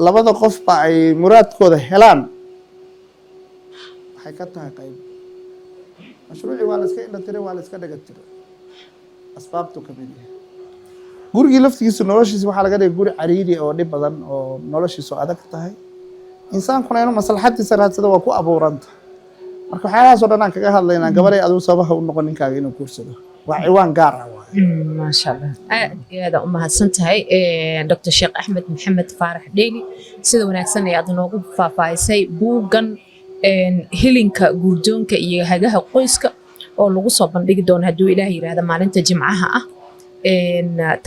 labada qofba ay muraadkooda helaan, waxay ka tahay qayb. mashruucii waa la iska indhatiray, waa la iska dhaga tiray, asbaabtu ka mid yahay. gurigii laftigiisu noloshiisa waxaa laga dhigay guri cariiri oo dhib badan oo noloshiisu adag tahay. insaankuna inuu maslaxadiisa raadsado waa ku abuuranta. marka waxyaalahaas oo dhan aan kaga hadlaynaa gabaray adigu sabaha u noqon ninkaaga inuu guursado. وعوان قارة ما شاء الله هذا أمها سنتهاي دكتور شيخ أحمد محمد فارح ديلي سيدا وناكسن يا أدنوغو فافايسي بوغان هيلينكا جوردونكا iyo hagaha qoyska oo lagu soo bandhigi doono haduu Ilaahay yiraahdo maalinta Jimcaha ah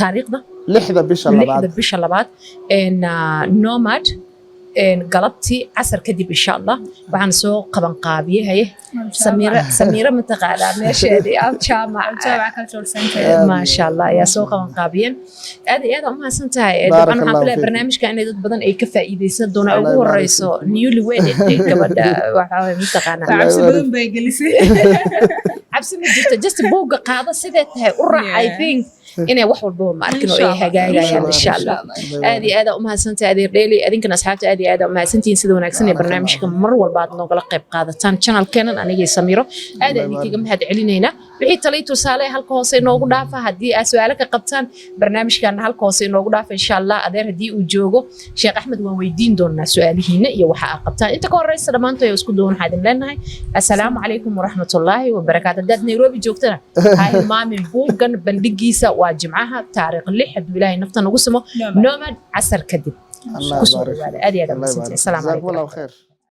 taariikhda 6 bisha labaad nomad galabtii casar kadib insha Allah waxaan soo qaban qaabiyahay Samira mataqaana meesheedii jaamaca cultural center ma sha Allah ya soo qaban qaabiyeen aad uma santahay waxaan xaflada barnaamijka in dad badan ay ka faa'iideysan doonaan ugu horeyso newly wedded gabadha waxa mataqaana cabsi badan bay gelisay cabsi ma jirto just buuga qaado sidee tahay u raac I think inay wax walba ma arkin oo ay hagaagayaan insha Allah aad uma santahay adeer dheeli adinkana asxaabta aad uma santiin sida wanaagsan ee barnaamijka mar walba aad noogala qayb qaadataan channel-keena aniga Samiro aad idinkaga mahad celinayna wixii talay tusaale halka hoose inoogu dhaafa hadii aad su'aalo ka qabtaan barnaamijkan halka hoose inoogu dhaafa insha Allah adeer hadii uu joogo Sheekh Axmed waan weydiin doonaa su'aalihiina iyo waxa aad qabtaan inta ka horeysa dhamaantood ay isku doon xadin leenahay assalaamu calaykum waraxmatullaahi wabarakaatuh dad Nairobi joogtana hay maamin buugan bandhigiisa waa Jimcaha taariikh 6 haduu Ilaahay nafta nagu simo nomad casar kadib الله يبارك السلام عليكم.